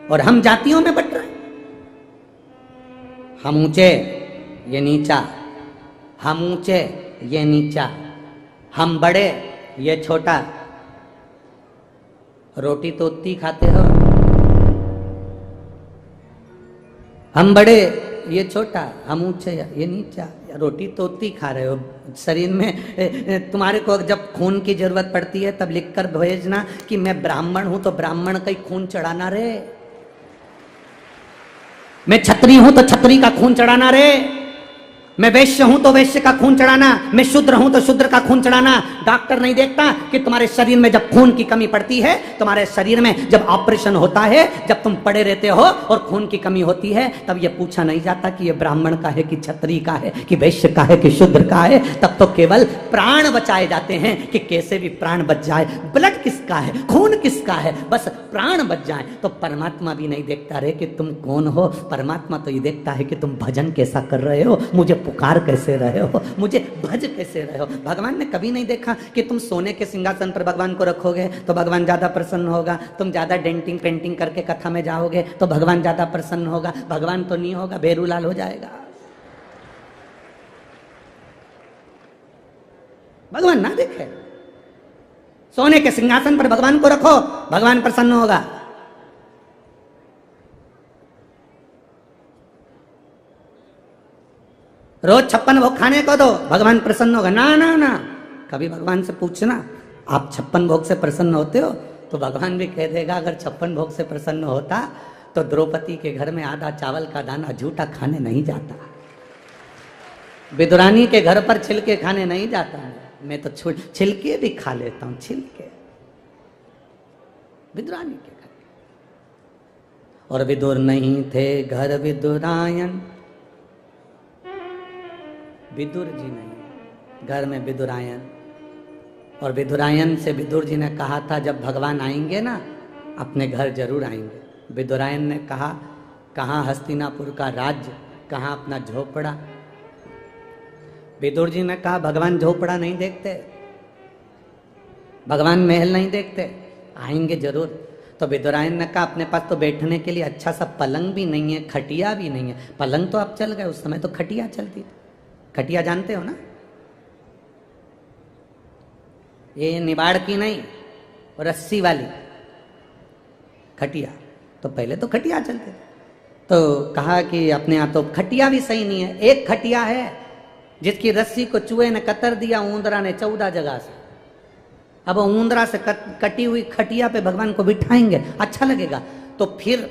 और हम जातियों में बट रहे हैं, हम ऊंचे ये नीचा, हम ऊंचे ये नीचा, हम बड़े ये छोटा। रोटी तो उतनी खाते हो, हम बड़े ये छोटा, हम ऊंचे ये नीचा। रोटी तो उतनी खा रहे हो, शरीर में तुम्हारे को जब खून की जरूरत पड़ती है तब लिखकर भेजना कि मैं ब्राह्मण हूं, तो ब्राह्मण का ही खून चढ़ाना रे। मैं छत्री हूं तो छत्री का खून चढ़ाना रे। मैं वैश्य हूं तो वैश्य का खून चढ़ाना, मैं शूद्र हूं तो शूद्र का खून चढ़ाना। डॉक्टर नहीं देखता कि तुम्हारे शरीर में जब खून की कमी पड़ती है, तुम्हारे शरीर में जब ऑपरेशन होता है, जब तुम पड़े रहते हो और खून की कमी होती है, तब यह पूछा नहीं जाता कि यह ब्राह्मण का है कि क्षत्रिय का है कि वैश्य का है कि शूद्र का है। तब तो केवल प्राण बचाए जाते हैं कि कैसे भी प्राण बच जाए। ब्लड किसका है, खून किसका है, बस प्राण बच जाए। तो परमात्मा भी नहीं देखता रे कि तुम कौन हो, परमात्मा तो ये देखता है कि तुम भजन कैसा कर रहे हो, मुझे पुकार कैसे रहे हो, मुझे भज कैसे रहे हो। भगवान ने कभी नहीं देखा कि तुम सोने के सिंहासन पर भगवान को रखोगे तो भगवान ज्यादा प्रसन्न होगा, तुम ज्यादा डेंटिंग पेंटिंग करके कथा में जाओगे तो भगवान ज्यादा प्रसन्न होगा। भगवान तो नहीं होगा, बेरूलाल हो जाएगा। भगवान ना देखे, सोने के सिंहासन पर भगवान को रखो, भगवान प्रसन्न होगा। रोज 56 भोग खाने को दो, भगवान प्रसन्न होगा। ना ना ना, कभी भगवान से पूछना आप 56 भोग से प्रसन्न होते हो, तो भगवान भी कह देगा अगर 56 भोग से प्रसन्न होता तो द्रौपदी के घर में आधा चावल का दाना झूठा खाने नहीं जाता, विदुरानी के घर पर छिलके खाने नहीं जाता। मैं तो छिलके भी खा लेता हूं, छिलके विदुरानी के घर। और विदुर नहीं थे घर विदुरायन, विदुर जी नहीं, घर में विदुरायन। और विदुरायन से विदुर जी ने कहा था जब भगवान आएंगे ना अपने घर जरूर आएंगे। विदुरायन ने कहा कहाँ हस्तिनापुर का राज्य, कहाँ अपना झोपड़ा। विदुर जी ने कहा भगवान झोपड़ा नहीं देखते, भगवान महल नहीं देखते, आएंगे जरूर। तो विदुरायन ने कहा अपने पास तो बैठने के लिए अच्छा सा पलंग भी नहीं है, खटिया भी नहीं है। पलंग तो अब चल गए, उस समय तो खटिया चलती थी। खटिया जानते हो ना, ये निबाड़ की नहीं, रस्सी वाली खटिया। तो पहले तो खटिया चलते थे। तो कहा कि अपने यहाँ तो खटिया भी सही नहीं है। एक खटिया है जिसकी रस्सी को चूहे ने कतर दिया, ऊंदरा ने 14 जगह से। अब ऊंदरा से कटी हुई खटिया पे भगवान को बिठाएंगे, अच्छा लगेगा। तो फिर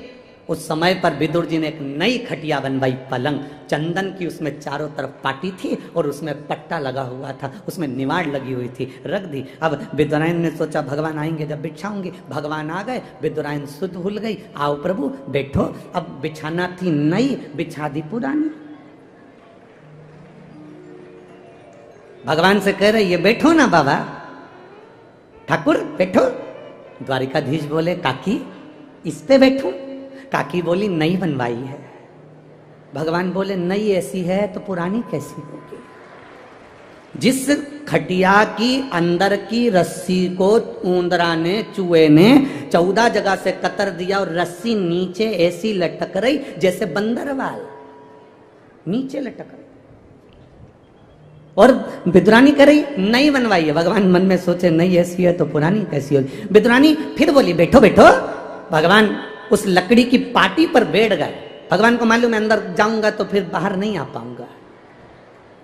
उस समय पर विदुर जी ने एक नई खटिया बनवाई, पलंग चंदन की, उसमें चारों तरफ पाटी थी और उसमें पट्टा लगा हुआ था, उसमें निवाड़ लगी हुई थी, रख दी। अब विदुरायन ने सोचा भगवान आएंगे जब बिछाऊंगी। भगवान आ गए, विदुरायन सुध भूल गई, आओ प्रभु बैठो। अब बिछाना थी नई, बिछा दी पुरानी। भगवान से कह रहे ये बैठो ना बाबा, ठाकुर बैठो। द्वारिकाधीश बोले काकी इस पे बैठूं? काकी बोली नई बनवाई है। भगवान बोले नई ऐसी है तो पुरानी कैसी होगी? जिस खटिया की अंदर की रस्सी को ऊंदरा ने, चूहे ने 14 जगह से कतर दिया और रस्सी नीचे ऐसी लटक रही जैसे बंदरवाल नीचे लटक रही, और विदुरानी कह रही नई बनवाई है। भगवान मन में सोचे नई ऐसी है तो पुरानी कैसी होगी? विदुरानी फिर बोली बैठो बैठो। भगवान उस लकड़ी की पाटी पर बैठ गए। भगवान को मालूम है अंदर जाऊंगा तो फिर बाहर नहीं आ पाऊंगा,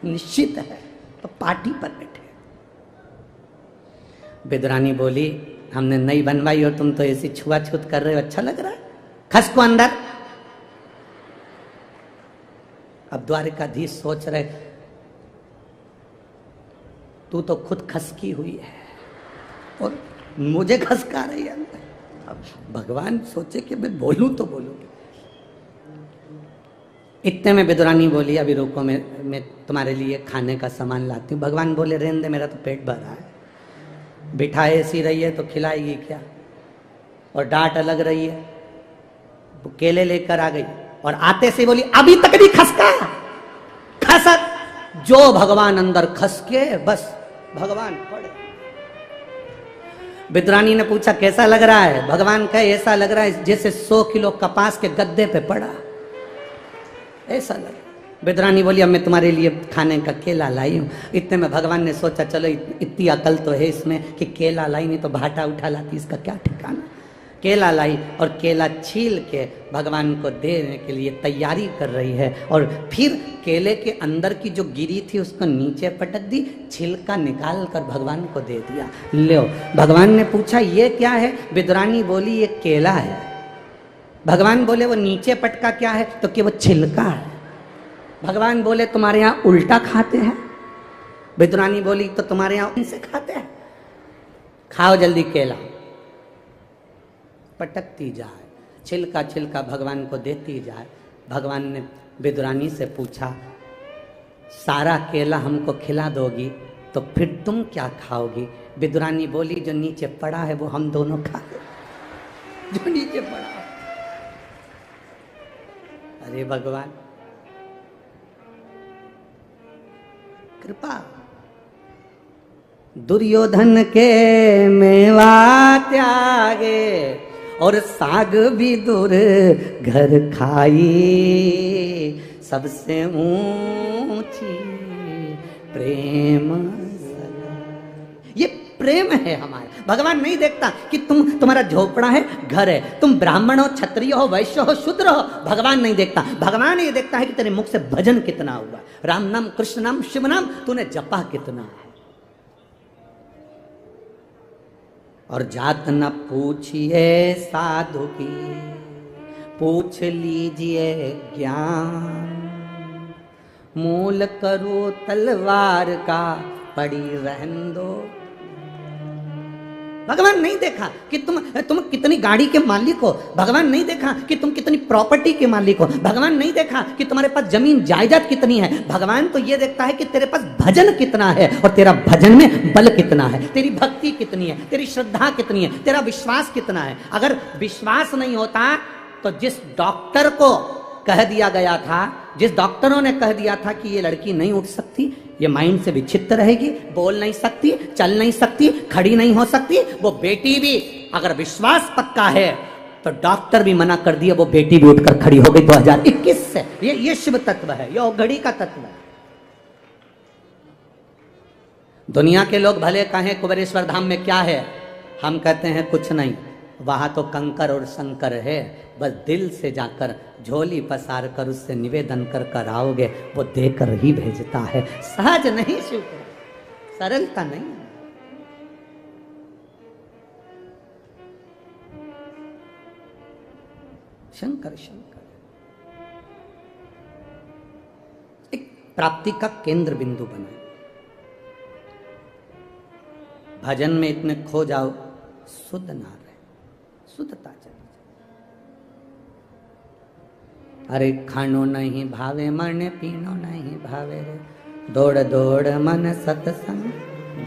निश्चित है, तो पाटी पर बैठे। विदुरानी बोली हमने नई बनवाई और तुम तो ऐसी छुआछूत कर रहे हो, अच्छा लग रहा है, खस को अंदर। अब द्वारिकाधीश सोच रहे तू तो खुद खसकी हुई है और मुझे खसका रही है। अब भगवान सोचे कि मैं बोलूं तो बोलूं। इतने में विदुरानी बोली, अभी रुको, मैं तुम्हारे लिए खाने का सामान लाती हूँ। भगवान बोले, रहने दे, मेरा तो पेट भरा है। बिठाए सी रही है तो खिलाएगी क्या? और डांट अलग रही है। वो केले लेकर आ गई और आते से बोली, अभी तक नहीं खसका। खसक जो भगवान अंदर खसके, बस भगवान पड़े। विदुरानी ने पूछा, कैसा लग रहा है? भगवान कहे, ऐसा लग रहा है जैसे 100 किलो कपास के गद्दे पे पड़ा, ऐसा लग। विदुरानी बोली, अब मैं तुम्हारे लिए खाने का केला लाई हूं। इतने में भगवान ने सोचा, चलो इतनी अकल तो है इसमें कि केला लाई, नहीं तो भाटा उठा लाती, इसका क्या ठिकाना। केला लाई और केला छील के भगवान को देने के लिए तैयारी कर रही है। और फिर केले के अंदर की जो गिरी थी उसको नीचे पटक दी, छिलका निकाल कर भगवान को दे दिया। लो, भगवान ने पूछा, ये क्या है? विदुरानी बोली, ये केला है। भगवान बोले, वो नीचे पटका क्या है? तो कि वो छिलका है। भगवान बोले, तुम्हारे यहाँ उल्टा खाते हैं? विदुरानी बोली, तो तुम्हारे यहाँ इनसे खाते हैं, खाओ जल्दी केला। पटकती जाए, छिलका छिलका भगवान को देती जाए। भगवान ने विदुरानी से पूछा, सारा केला हमको खिला दोगी तो फिर तुम क्या खाओगी? विदुरानी बोली, जो नीचे पड़ा है वो हम दोनों खा ले, जो नीचे पड़ा। अरे भगवान कृपा। दुर्योधन के मेवा त्यागे और साग भी दूर घर खाई, सबसे ऊंची प्रेम। ये प्रेम है हमारा। भगवान नहीं देखता कि तुम्हारा झोपड़ा है, घर है, तुम ब्राह्मण हो, क्षत्रिय हो, वैश्य हो, शूद्र हो। भगवान नहीं देखता। भगवान ये देखता है कि तेरे मुख से भजन कितना हुआ, राम नाम, कृष्ण नाम, शिव नाम तूने जपा कितना। और जात न पूछिए साधु की, पूछ लीजिए ज्ञान। मूल करो तलवार का, पड़ी रहन दो। भगवान नहीं देखा कि तुम कितनी गाड़ी के मालिक हो। भगवान नहीं देखा कि तुम कितनी प्रॉपर्टी के मालिक हो। भगवान नहीं देखा कि तुम्हारे पास जमीन जायदाद कितनी है। भगवान तो ये देखता है कि तेरे पास भजन कितना है और तेरा भजन में बल कितना है, तेरी भक्ति कितनी है, तेरी श्रद्धा कितनी है, तेरा विश्वास कितना है। अगर विश्वास नहीं होता तो जिस डॉक्टर को कह दिया गया था, जिस डॉक्टरों ने कह दिया था कि ये लड़की नहीं उठ सकती, ये माइंड से विक्षिप्त रहेगी, बोल नहीं सकती, चल नहीं सकती, खड़ी नहीं हो सकती, वो बेटी भी, अगर विश्वास पक्का है तो डॉक्टर भी मना कर दिया, वो बेटी भी उठकर खड़ी हो गई 2021 से। ये शिव तत्व है, ये घड़ी का तत्व है। दुनिया के लोग भले कहें कुबेरेश्वर धाम में क्या है, हम कहते हैं कुछ नहीं, वहां तो कंकर और शंकर है। बस दिल से जाकर झोली पसार कर उससे निवेदन कर कर आओगे, वो देकर ही भेजता है। सहज नहीं शिव, सरलता नहीं। शंकर शंकर एक प्राप्ति का केंद्र बिंदु बने। भजन में इतने खो जाओ, शुद्ध ना रहे, शुद्धता चली। अरे खानो नहीं भावे मन, पीनो नहीं भावे रे, दौड़ दौड़ मन सत्संग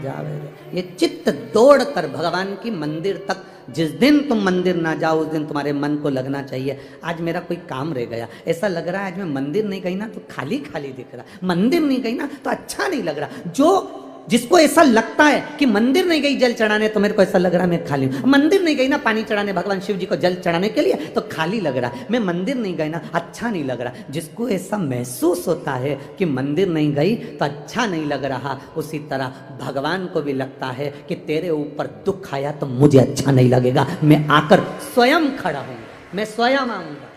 जावे रे। ये चित्त दौड़ कर भगवान की मंदिर तक, जिस दिन तुम मंदिर ना जाओ उस दिन तुम्हारे मन को लगना चाहिए, आज मेरा कोई काम रह गया। ऐसा लग रहा है आज मैं मंदिर नहीं गई ना तो खाली खाली दिख रहा, मंदिर नहीं गई ना तो अच्छा नहीं लग रहा। जो जिसको ऐसा लगता है कि मंदिर नहीं गई जल चढ़ाने तो मेरे को ऐसा लग रहा है मैं खाली हूं, मंदिर नहीं गई ना पानी चढ़ाने भगवान शिव जी को जल चढ़ाने के लिए तो खाली लग रहा है, मैं मंदिर नहीं गई ना अच्छा नहीं लग रहा। जिसको ऐसा महसूस होता है कि मंदिर नहीं गई तो अच्छा नहीं लग रहा, उसी तरह भगवान को भी लगता है कि तेरे ऊपर दुख आया तो मुझे अच्छा नहीं लगेगा, मैं आकर स्वयं खड़ा हूं, मैं स्वयं आऊंगा।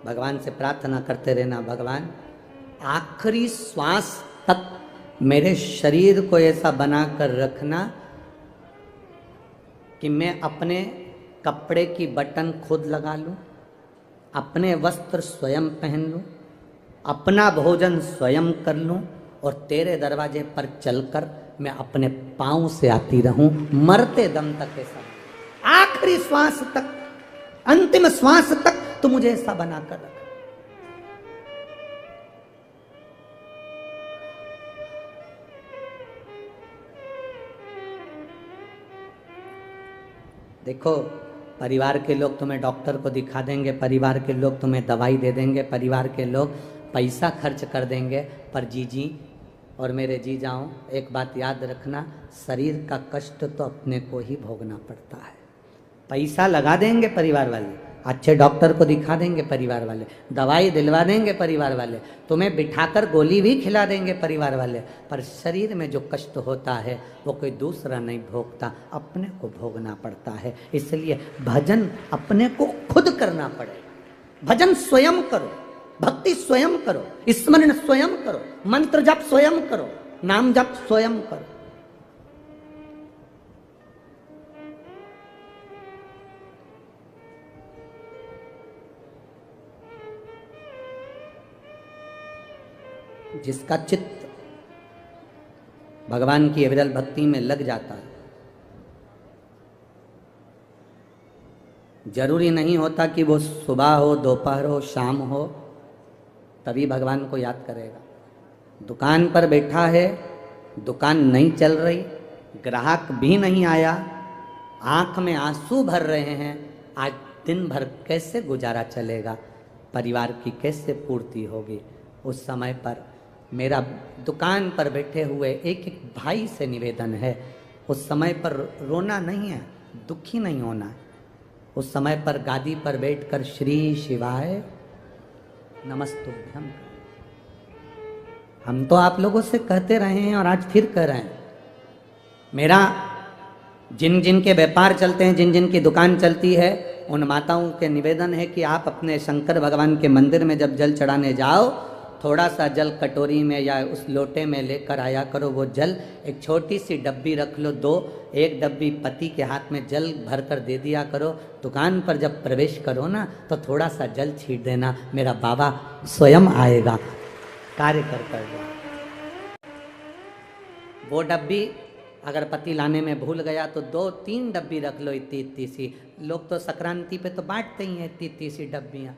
भगवान से प्रार्थना करते रहना, भगवान आखिरी श्वास तक मेरे शरीर को ऐसा बना कर रखना कि मैं अपने कपड़े की बटन खुद लगा लूं, अपने वस्त्र स्वयं पहन लूं, अपना भोजन स्वयं कर लूं और तेरे दरवाजे पर चलकर मैं अपने पांव से आती रहूं मरते दम तक। ऐसा आखिरी श्वास तक, अंतिम श्वास तक तू मुझे ऐसा बनाकर रख। देखो, परिवार के लोग तुम्हें डॉक्टर को दिखा देंगे, परिवार के लोग तुम्हें दवाई दे देंगे, परिवार के लोग पैसा खर्च कर देंगे, पर जीजी और मेरे जी जाऊं, एक बात याद रखना, शरीर का कष्ट तो अपने को ही भोगना पड़ता है। पैसा लगा देंगे परिवार वाले, अच्छे डॉक्टर को दिखा देंगे परिवार वाले, दवाई दिलवा देंगे परिवार वाले, तुम्हें बिठाकर गोली भी खिला देंगे परिवार वाले, पर शरीर में जो कष्ट होता है वो कोई दूसरा नहीं भोगता, अपने को भोगना पड़ता है। इसलिए भजन अपने को खुद करना पड़ेगा। भजन स्वयं करो, भक्ति स्वयं करो, स्मरण स्वयं करो, मंत्र जप स्वयं करो, नाम जप स्वयं करो। जिसका चित्त भगवान की अविरल भक्ति में लग जाता है, जरूरी नहीं होता कि वो सुबह हो, दोपहर हो, शाम हो, तभी भगवान को याद करेगा। दुकान पर बैठा है, दुकान नहीं चल रही, ग्राहक भी नहीं आया, आंख में आंसू भर रहे हैं, आज दिन भर कैसे गुजारा चलेगा, परिवार की कैसे पूर्ति होगी। उस समय पर मेरा दुकान पर बैठे हुए एक एक भाई से निवेदन है, उस समय पर रोना नहीं है, दुखी नहीं होना है। उस समय पर गादी पर बैठकर श्री शिवाय नमस्तुभ्यम, हम तो आप लोगों से कहते रहे हैं और आज फिर कह रहे हैं। मेरा जिन जिन के व्यापार चलते हैं, जिन जिन की दुकान चलती है, उन माताओं के निवेदन है कि आप अपने शंकर भगवान के मंदिर में जब जल चढ़ाने जाओ, थोड़ा सा जल कटोरी में या उस लोटे में लेकर आया करो। वो जल एक छोटी सी डब्बी रख लो, एक डब्बी पति के हाथ में जल भर कर दे दिया करो। दुकान पर जब प्रवेश करो ना, तो थोड़ा सा जल छीट देना, मेरा बाबा स्वयं आएगा कार्य कर। वो डब्बी अगर पति लाने में भूल गया तो 2-3 डब्बी रख लो, इतनी सी। लोग तो संक्रांति पे तो बांटते ही हैं इतनी सी डब्बियाँ,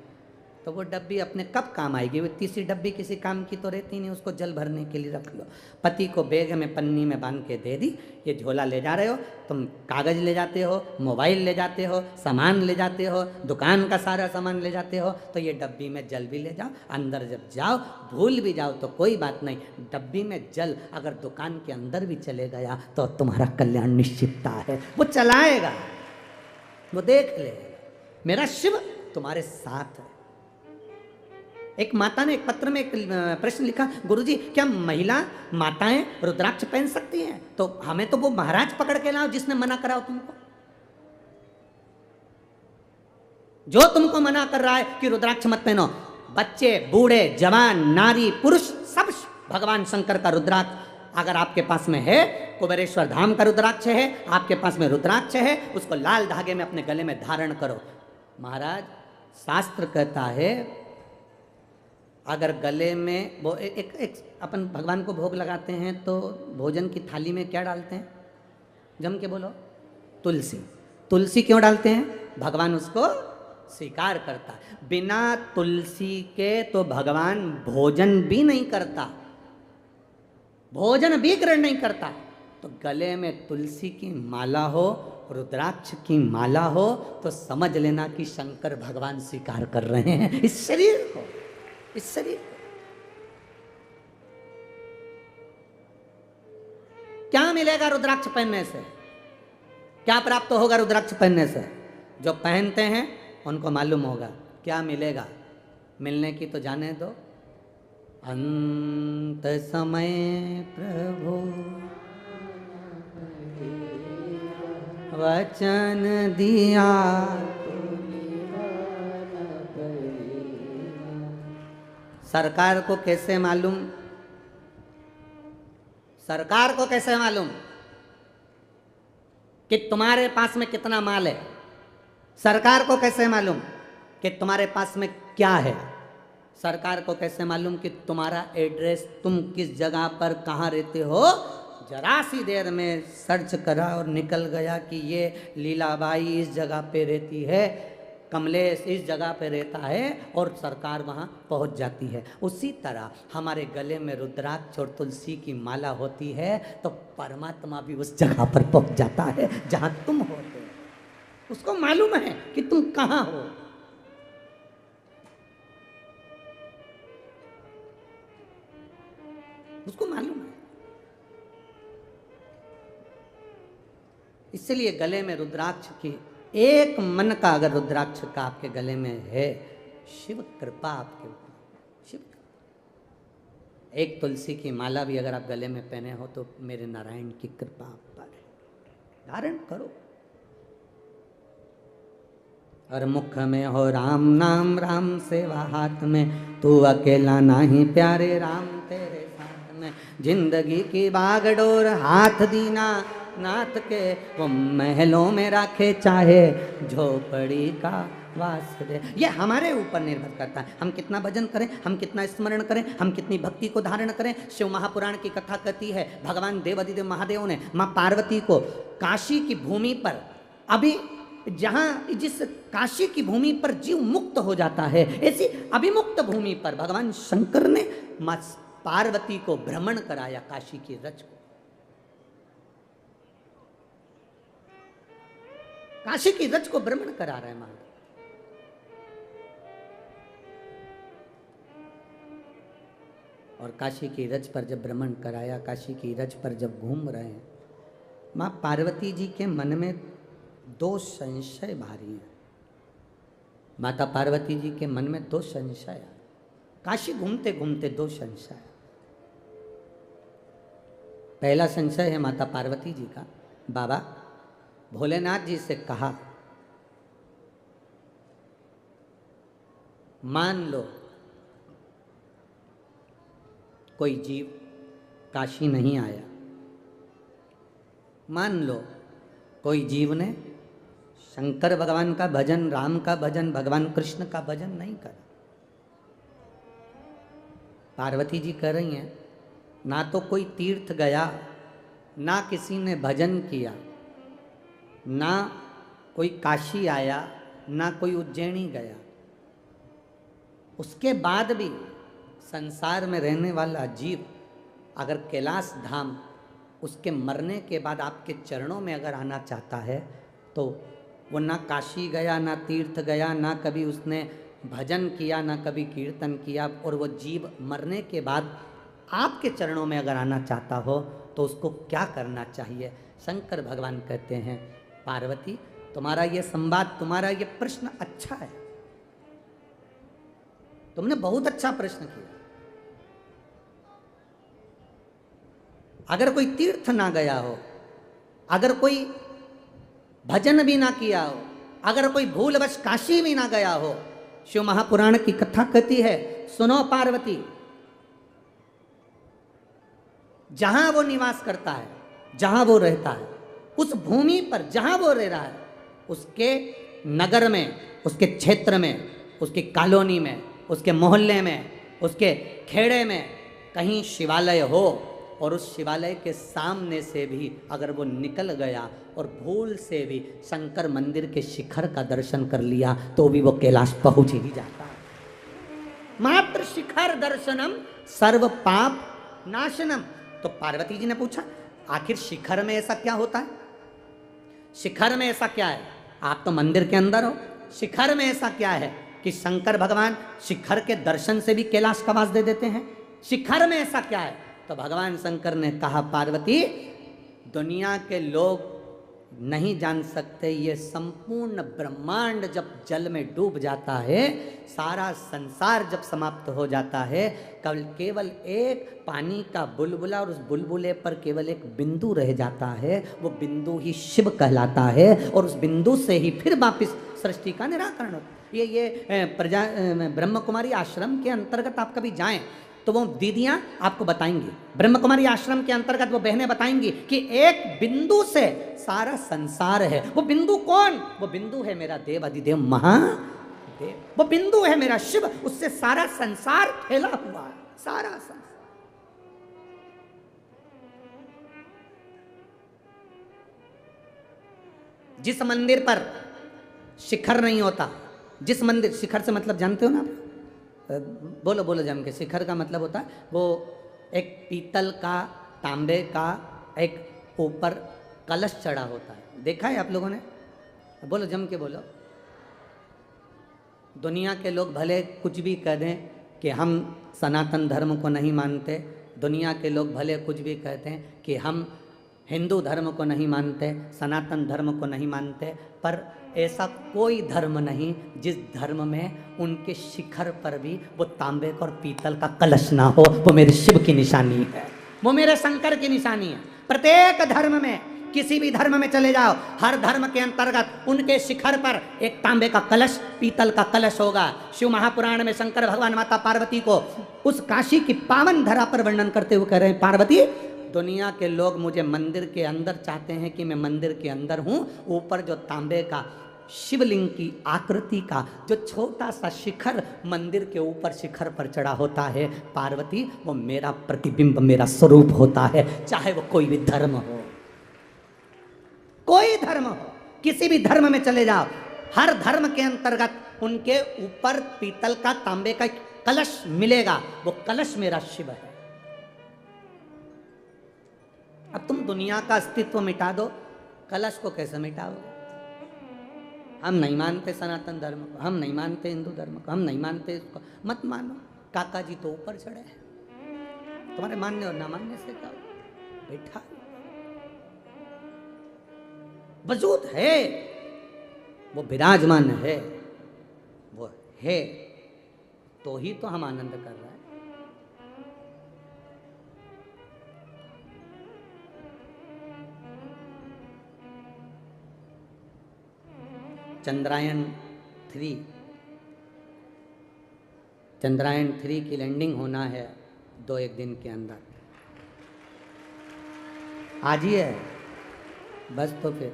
तो वो डब्बी अपने कब काम आएगी? वो तीसरी डब्बी किसी काम की तो रहती नहीं, उसको जल भरने के लिए रख लो। पति को बैग में पन्नी में बांध के दे दी, ये झोला ले जा रहे हो तुम, कागज ले जाते हो, मोबाइल ले जाते हो, सामान ले जाते हो, दुकान का सारा सामान ले जाते हो, तो ये डब्बी में जल भी ले जाओ। अंदर जब जाओ, भूल भी जाओ तो कोई बात नहीं, डब्बी में जल अगर दुकान के अंदर भी चले गया तो तुम्हारा कल्याण निश्चितता है। वो चलाएगा, वो देख लेगा, मेरा शिव तुम्हारे साथ है। एक माता ने एक पत्र में एक प्रश्न लिखा, गुरुजी क्या महिला माताएं रुद्राक्ष पहन सकती हैं? तो हमें तो वो महाराज पकड़ के लाओ जिसने मना करा हो तुमको। जो तुमको मना कर रहा है कि रुद्राक्ष मत पहनो, बच्चे, बूढ़े, जवान, नारी, पुरुष, सब भगवान शंकर का रुद्राक्ष अगर आपके पास में है, कुबेरेश्वर धाम का रुद्राक्ष है, आपके पास में रुद्राक्ष है, उसको लाल धागे में अपने गले में धारण करो। महाराज शास्त्र कहता है, अगर गले में वो एक अपन भगवान को भोग लगाते हैं तो भोजन की थाली में क्या डालते हैं? जम के बोलो, तुलसी। तुलसी क्यों डालते हैं? भगवान उसको स्वीकार करता है। बिना तुलसी के तो भगवान भोजन भी नहीं करता, भोजन भी ग्रहण नहीं करता। तो गले में तुलसी की माला हो, रुद्राक्ष की माला हो, तो समझ लेना कि शंकर भगवान स्वीकार कर रहे हैं इस शरीर को, इस शरीर को। क्या मिलेगा रुद्राक्ष पहनने से? क्या प्राप्त होगा रुद्राक्ष पहनने से? जो पहनते हैं उनको मालूम होगा क्या मिलेगा। मिलने की तो जाने दो। अंत समय प्रभु वचन दिया, सरकार को कैसे मालूम? सरकार को कैसे मालूम कि तुम्हारे पास में कितना माल है? सरकार को कैसे मालूम? कि तुम्हारे पास में क्या है। सरकार को कैसे मालूम कि तुम्हारा एड्रेस, तुम किस जगह पर कहाँ रहते हो? जरा सी देर में सर्च करा और निकल गया कि ये लीलाबाई इस जगह पे रहती है, कमलेश इस जगह पे रहता है, और सरकार वहाँ पहुँच जाती है। उसी तरह हमारे गले में रुद्राक्ष और तुलसी की माला होती है तो परमात्मा भी उस जगह पर पहुँच जाता है जहाँ तुम होते हो। उसको मालूम है कि तुम कहाँ हो। उसको मालूम है। इसलिए गले में रुद्राक्ष की एक मन का अगर रुद्राक्ष का आपके गले में है, शिव कृपा आपके ऊपर, शिव कृपा। एक तुलसी की माला भी अगर आप गले में पहने हो तो मेरे नारायण की कृपा आप पर है। धारण करो। और मुख में हो राम नाम, राम सेवा हाथ में, तू अकेला नाही प्यारे राम तेरे साथ में। जिंदगी की बागडोर हाथ दीना नाथ के, वो महलों में रखे चाहे झोपड़ी का वास दे। ये हमारे ऊपर निर्भर करता है, हम कितना भजन करें, हम कितना स्मरण करें, हम कितनी भक्ति को धारण करें। शिव महापुराण की कथा कहती है भगवान देवादिदेव महादेव ने माँ पार्वती को काशी की भूमि पर, अभी जहाँ जिस काशी की भूमि पर जीव मुक्त हो जाता है, ऐसी अभिमुक्त भूमि पर भगवान शंकर ने माँ पार्वती को भ्रमण कराया काशी की रज को। काशी की रज को भ्रमण करा रहे महादेव। और काशी की रज पर जब भ्रमण कराया, काशी की रज पर जब घूम रहे हैं, मां पार्वती जी के मन में दो संशय भारी हैं। माता पार्वती जी के मन में दो संशय, काशी घूमते घूमते दो संशय। पहला संशय है माता पार्वती जी का, बाबा भोलेनाथ जी से कहा, मान लो कोई जीव काशी नहीं आया, मान लो कोई जीव ने शंकर भगवान का भजन, राम का भजन, भगवान कृष्ण का भजन नहीं करा। पार्वती जी कह रही हैं, ना तो कोई तीर्थ गया, ना किसी ने भजन किया, ना कोई काशी आया, ना कोई उज्जैनी गया, उसके बाद भी संसार में रहने वाला जीव अगर कैलाश धाम उसके मरने के बाद आपके चरणों में अगर आना चाहता है तो वो ना काशी गया, ना तीर्थ गया, ना कभी उसने भजन किया, ना कभी कीर्तन किया, और वो जीव मरने के बाद आपके चरणों में अगर आना चाहता हो तो उसको क्या करना चाहिए? शंकर भगवान कहते हैं, पार्वती तुम्हारा ये संवाद, तुम्हारा ये प्रश्न अच्छा है, तुमने बहुत अच्छा प्रश्न किया। अगर कोई तीर्थ ना गया हो, अगर कोई भजन भी ना किया हो, अगर कोई भूलवश काशी भी ना गया हो, शिव महापुराण की कथा कहती है, सुनो पार्वती, जहां वो निवास करता है, जहां वो रहता है, उस भूमि पर जहां वो रह रहा है, उसके नगर में, उसके क्षेत्र में, उसकी कॉलोनी में, उसके मोहल्ले में, उसके खेड़े में कहीं शिवालय हो, और उस शिवालय के सामने से भी अगर वो निकल गया और भूल से भी शंकर मंदिर के शिखर का दर्शन कर लिया तो भी वो कैलाश पहुंच ही जाता है। मात्र शिखर दर्शनम सर्व पाप नाशनम। तो पार्वती जी ने पूछा, आखिर शिखर में ऐसा क्या होता है? शिखर में ऐसा क्या है? आप तो मंदिर के अंदर हो, शिखर में ऐसा क्या है कि शंकर भगवान शिखर के दर्शन से भी कैलाश का वास दे देते हैं? शिखर में ऐसा क्या है? तो भगवान शंकर ने कहा, पार्वती दुनिया के लोग नहीं जान सकते, ये संपूर्ण ब्रह्मांड जब जल में डूब जाता है, सारा संसार जब समाप्त हो जाता है, केवल एक पानी का बुलबुला और उस बुलबुले पर केवल एक बिंदु रह जाता है, वो बिंदु ही शिव कहलाता है, और उस बिंदु से ही फिर वापिस सृष्टि का निराकरण होता है। ये ब्रह्म कुमारी आश्रम के अंतर्गत आप कभी जाएं तो वो दीदियां आपको बताएंगी, ब्रह्म कुमारी आश्रम के अंतर्गत वो बहनें बताएंगी कि एक बिंदु से सारा संसार है। वो बिंदु कौन? वो बिंदु है मेरा देव अधिदेव महादेव। देव, वो बिंदु है मेरा शिव, उससे सारा संसार फैला हुआ है, सारा संसार। जिस मंदिर पर शिखर नहीं होता, जिस मंदिर, शिखर से मतलब जानते हो ना आप, बोलो बोलो जम के, शिखर का मतलब होता है वो एक पीतल का, तांबे का एक ऊपर कलश चढ़ा होता है, देखा है आप लोगों ने? बोलो जम के बोलो। दुनिया के लोग भले कुछ भी कह दें कि हम सनातन धर्म को नहीं मानते, दुनिया के लोग भले कुछ भी कहते हैं कि हम हिंदू धर्म को नहीं मानते, सनातन धर्म को नहीं मानते, पर ऐसा कोई धर्म नहीं जिस धर्म में उनके शिखर पर भी वो तांबे का और पीतल का कलश ना हो। वो मेरे शिव की निशानी है, वो मेरे शंकर की निशानी है। प्रत्येक धर्म में, किसी भी धर्म में चले जाओ, हर धर्म के अंतर्गत उनके शिखर पर एक तांबे का कलश, पीतल का कलश होगा। शिव महापुराण में शंकर भगवान माता पार्वती को उस काशी की पावन धरा पर वर्णन करते हुए कह रहे हैं, पार्वती दुनिया के लोग मुझे मंदिर के अंदर चाहते हैं कि मैं मंदिर के अंदर हूँ, ऊपर जो तांबे का शिवलिंग की आकृति का जो छोटा सा शिखर मंदिर के ऊपर शिखर पर चढ़ा होता है, पार्वती वो मेरा प्रतिबिंब, मेरा स्वरूप होता है, चाहे वो कोई भी धर्म हो, कोई धर्म हो, किसी भी धर्म में चले जाओ, हर धर्म के अंतर्गत उनके ऊपर पीतल का, तांबे का कलश मिलेगा, वो कलश मेरा शिव है। अब तुम दुनिया का अस्तित्व मिटा दो, कलश को कैसे मिटाओगे? हम नहीं मानते सनातन धर्म को, हम नहीं मानते हिंदू धर्म को, हम नहीं मानते इसको, मत मानो। काका जी तो ऊपर चढ़े हैं, तुम्हारे मानने और ना मानने से क्या बैठा वजूद है, वो विराजमान है, वो है, तो ही तो हम आनंद कर रहे हैं। चंद्रयान 3 की लैंडिंग होना है 2-1 दिन के अंदर, आज ही है बस। तो फिर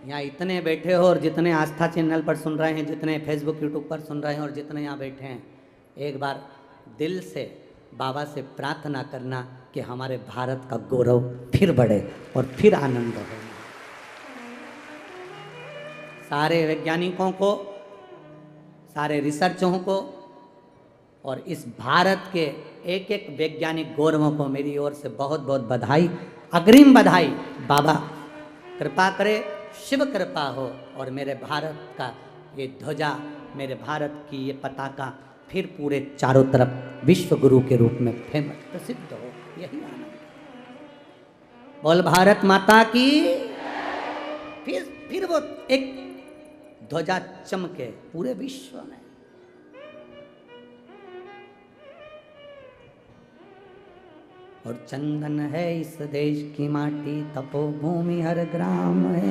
यहाँ इतने बैठे हो और जितने आस्था चैनल पर सुन रहे हैं, जितने फेसबुक यूट्यूब पर सुन रहे हैं और जितने यहाँ बैठे हैं, एक बार दिल से बाबा से प्रार्थना करना कि हमारे भारत का गौरव फिर बढ़े और फिर आनंद हो। सारे वैज्ञानिकों को, सारे रिसर्चों को और इस भारत के एक एक वैज्ञानिक गौरवों को मेरी ओर से बहुत बहुत बधाई, अग्रिम बधाई। बाबा कृपा करे, शिव कृपा हो और मेरे भारत का ये ध्वजा, मेरे भारत की ये पताका फिर पूरे चारों तरफ विश्व गुरु के रूप में फेमस प्रसिद्ध हो, यही आनंद। बोल भारत माता की। फिर वो एक ध्वजा चमके पूरे विश्व में। और चंदन है इस देश की माटी, तपोभूमि हर ग्राम है,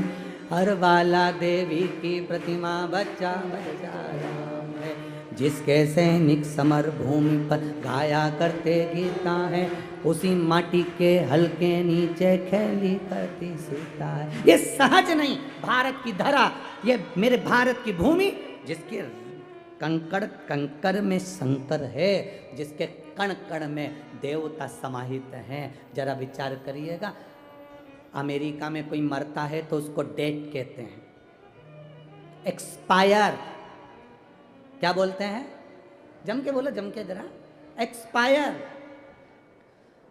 हर बाला देवी की प्रतिमा बच्चा बच्चा राम है। जिसके सैनिक समर भूमि पर गाया करते गीता है, उसी माटी के हल्के नीचे खेली करती सीता है। ये सहज नहीं, भारत की धरा, ये मेरे भारत की भूमि जिसके कंकड़ कंकर में शंकर है, जिसके कण कण में देवता समाहित हैं। जरा विचार करिएगा, अमेरिका में कोई मरता है तो उसको डेथ कहते हैं, एक्सपायर। क्या बोलते हैं? जम के बोलो, जम के जरा, एक्सपायर।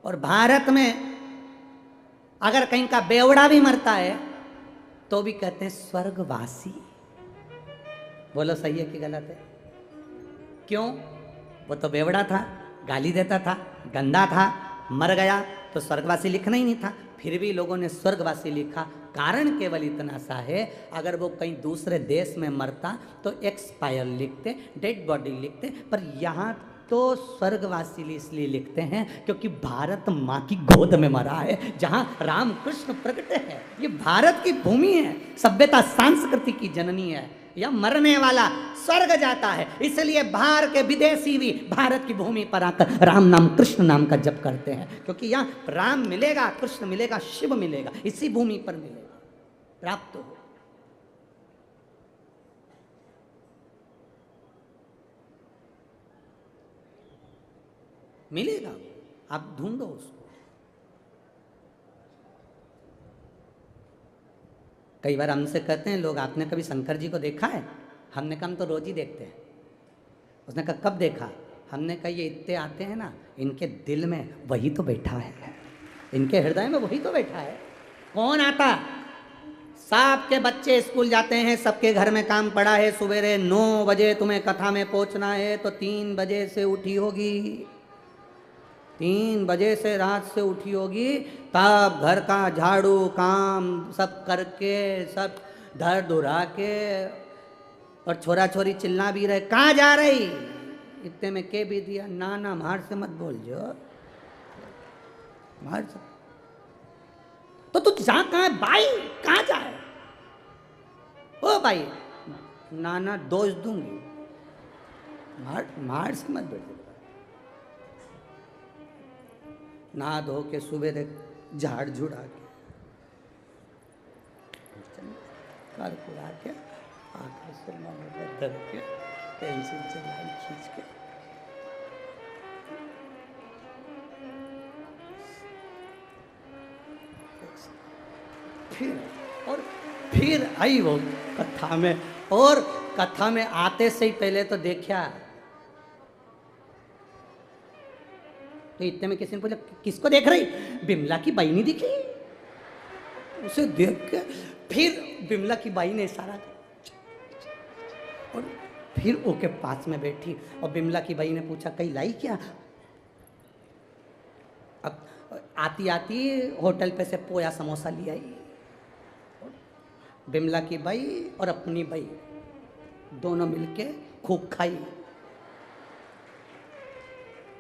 और भारत में अगर कहीं का बेवड़ा भी मरता है तो भी कहते हैं स्वर्गवासी। बोलो सही है कि गलत है? क्यों? वो तो बेवड़ा था, गाली देता था, गंदा था, मर गया तो स्वर्गवासी लिखना ही नहीं था, फिर भी लोगों ने स्वर्गवासी लिखा। कारण केवल इतना सा है, अगर वो कहीं दूसरे देश में मरता तो एक्सपायर लिखते, डेड बॉडी लिखते, पर यहाँ तो स्वर्गवासी इसलिए लिखते हैं क्योंकि भारत माँ की गोद में मरा है, जहाँ राम कृष्ण प्रकट है। ये भारत की भूमि है, सभ्यता संस्कृति की जननी है। यह मरने वाला स्वर्ग जाता है, इसलिए बाहर के विदेशी भी भारत की भूमि पर आकर राम नाम कृष्ण नाम का जप करते हैं, क्योंकि यहाँ राम मिलेगा, कृष्ण मिलेगा, शिव मिलेगा, इसी भूमि पर मिलेगा, प्राप्त हो। मिलेगा, आप ढूंढो उसको। कई बार हमसे कहते हैं लोग, आपने कभी शंकर जी को देखा है? हमने कहा हम तो रोज ही देखते हैं। उसने कहा कब देखा? हमने कहा ये इतने आते हैं ना, इनके दिल में वही तो बैठा है, इनके हृदय में वही तो बैठा है। कौन आता? सबके बच्चे स्कूल जाते हैं, सबके घर में काम पड़ा है, सवेरे 9 बजे तुम्हें कथा में पहुंचना है तो 3 बजे से उठी होगी, 3 बजे से रात से उठी होगी, तब घर का झाड़ू काम सब करके, सब धर धुरा के, और छोरा छोरी चिल्ला भी रहे, कहाँ जा रही? इतने में के भी दिया, ना ना मार से मत बोल जो, मार से तो तू जा कहाँ है भाई, कहाँ जाए? ओ भाई, ना ना दोष दूंगी, मार से मत बैठ। नहा धो के सुबह झाड़ झुड़ा के कर कुड़ा के आंखें से धर के पेंसिल से लाइन खींच के फिर आई वो कथा में। और कथा में आते से ही पहले तो देखा, तो इतने में किसी ने पूछा किसको देख रही? बिमला की बाई नहीं दिखी? उसे देख के फिर बिमला की बाई ने इशारा और फिर ओके पास में बैठी, और बिमला की बाई ने पूछा कहीं लाई क्या? अब आती आती होटल पे से पोया समोसा ले आई। बिमला की बाई और अपनी बाई दोनों मिलके खूब खाई,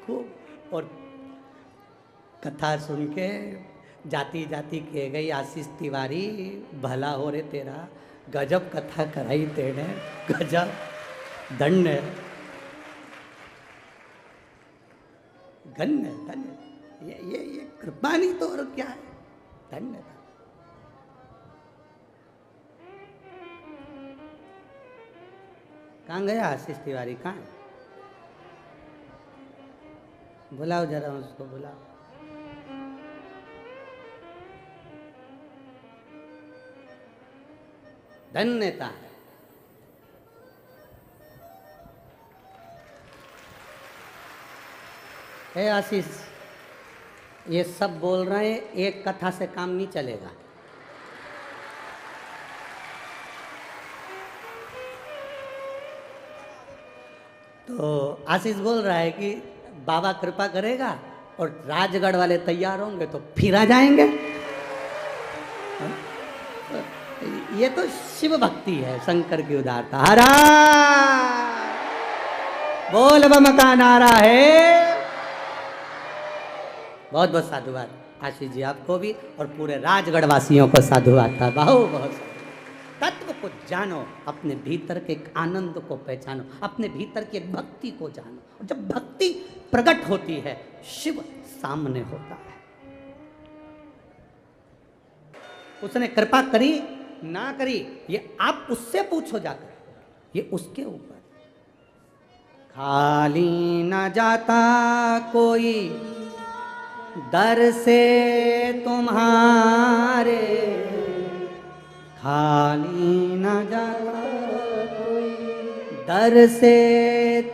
खूब। और कथा सुन के जाती जाती कह गई, आशीष तिवारी भला हो रे तेरा, गजब कथा कराई तेने, गजब, धन्य धन्य धन्य, ये कृपा नहीं तो और क्या है, धन्य। कहाँ गया आशीष तिवारी, कहाँ है? बुलाओ जरा उसको, बुलाओ। धन्यता है। हे आशीष, ये सब बोल रहे हैं, एक कथा से काम नहीं चलेगा। तो आशीष बोल रहा है कि बाबा कृपा करेगा और राजगढ़ वाले तैयार होंगे तो फिर आ जाएंगे। ये तो शिव भक्ति है, शंकर की उदारता। हरा बोल बम का नारा है। बहुत बहुत साधुवाद आशीष जी आपको भी, और पूरे राजगढ़ वासियों को साधुवाद था। बहुत तत्व को जानो, अपने भीतर के एक आनंद को पहचानो, अपने भीतर की एक भक्ति को जानो। और जब भक्ति प्रकट होती है, शिव सामने होता है। उसने कृपा करी ना करी, ये आप उससे पूछो जाकर, ये उसके ऊपर। खाली न जाता कोई दर से तुम्हारे, खाली न जाता कोई दर से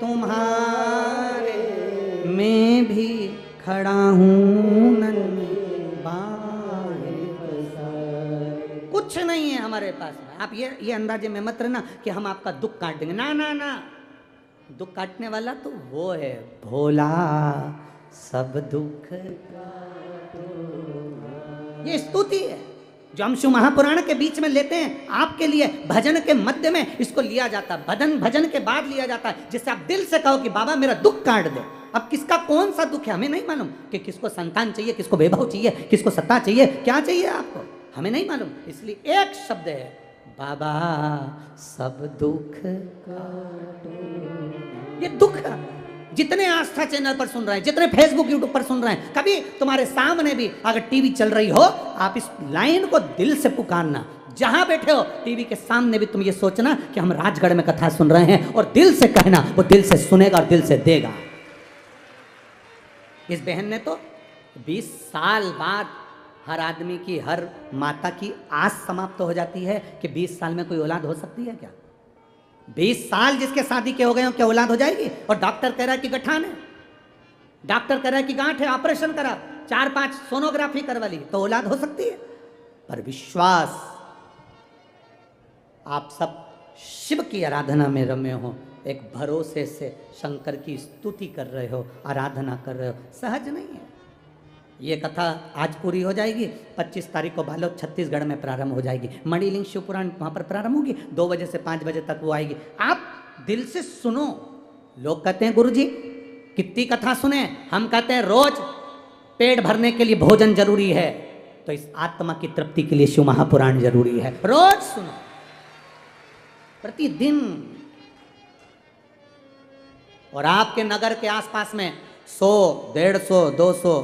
तुम्हारे, मैं भी खड़ा हूँ नन्ही बाहें पसारे। कुछ नहीं है हमारे पास में। आप ये अंदाजे में मत रहना कि हम आपका दुख काट देंगे। ना ना ना, दुख काटने वाला तो वो है भोला, सब दुख ये स्तुति है जो हम शिव महापुराण के बीच में लेते हैं आपके लिए। भजन के मध्य में इसको लिया जाता है, भजन के बाद लिया जाता है, जिससे आप दिल से कहो कि बाबा मेरा दुख काट दे। अब किसका कौन सा दुख है हमें नहीं मालूम, कि किसको संतान चाहिए, किसको वैभव चाहिए, किसको सत्ता चाहिए, क्या चाहिए आपको, हमें नहीं मालूम। इसलिए एक शब्द है, बाबा सब दुख काटो। ये दुख जितने आस्था चैनल पर सुन रहे हैं, जितने फेसबुक यूट्यूब पर सुन रहे हैं, कभी तुम्हारे सामने भी अगर टीवी चल रही हो, आप इस लाइन को दिल से पुकारना। जहां बैठे हो टीवी के सामने भी तुम ये सोचना कि हम राजगढ़ में कथा सुन रहे हैं, और दिल से कहना, वो दिल से सुनेगा और दिल से देगा। इस बहन ने तो 20 साल बाद, हर आदमी की, हर माता की आस समाप्त हो जाती है कि 20 साल में कोई औलाद हो सकती है क्या? 20 साल जिसके शादी के हो गए हो, क्या औलाद हो जाएगी? और डॉक्टर कह रहा है कि गठान है, डॉक्टर कह रहा है कि गांठ है, ऑपरेशन करा, 4-5 सोनोग्राफी करवा ली, तो औलाद हो सकती है? पर विश्वास, आप सब शिव की आराधना में रमे हो, एक भरोसे से शंकर की स्तुति कर रहे हो, आराधना कर रहे हो, सहज नहीं है। ये कथा आज पूरी हो जाएगी, 25 तारीख को बालोद छत्तीसगढ़ में प्रारंभ हो जाएगी। मणिलिंग शिवपुराण वहां पर प्रारंभ होगी, 2 बजे से 5 बजे तक वो आएगी। आप दिल से सुनो। लोग कहते हैं गुरुजी कितनी कथा सुने, हम कहते हैं रोज पेट भरने के लिए भोजन जरूरी है, तो इस आत्मा की तृप्ति के लिए शिव महापुराण जरूरी है। रोज सुनो, प्रतिदिन। और आपके नगर के आसपास में 100, 150, 200,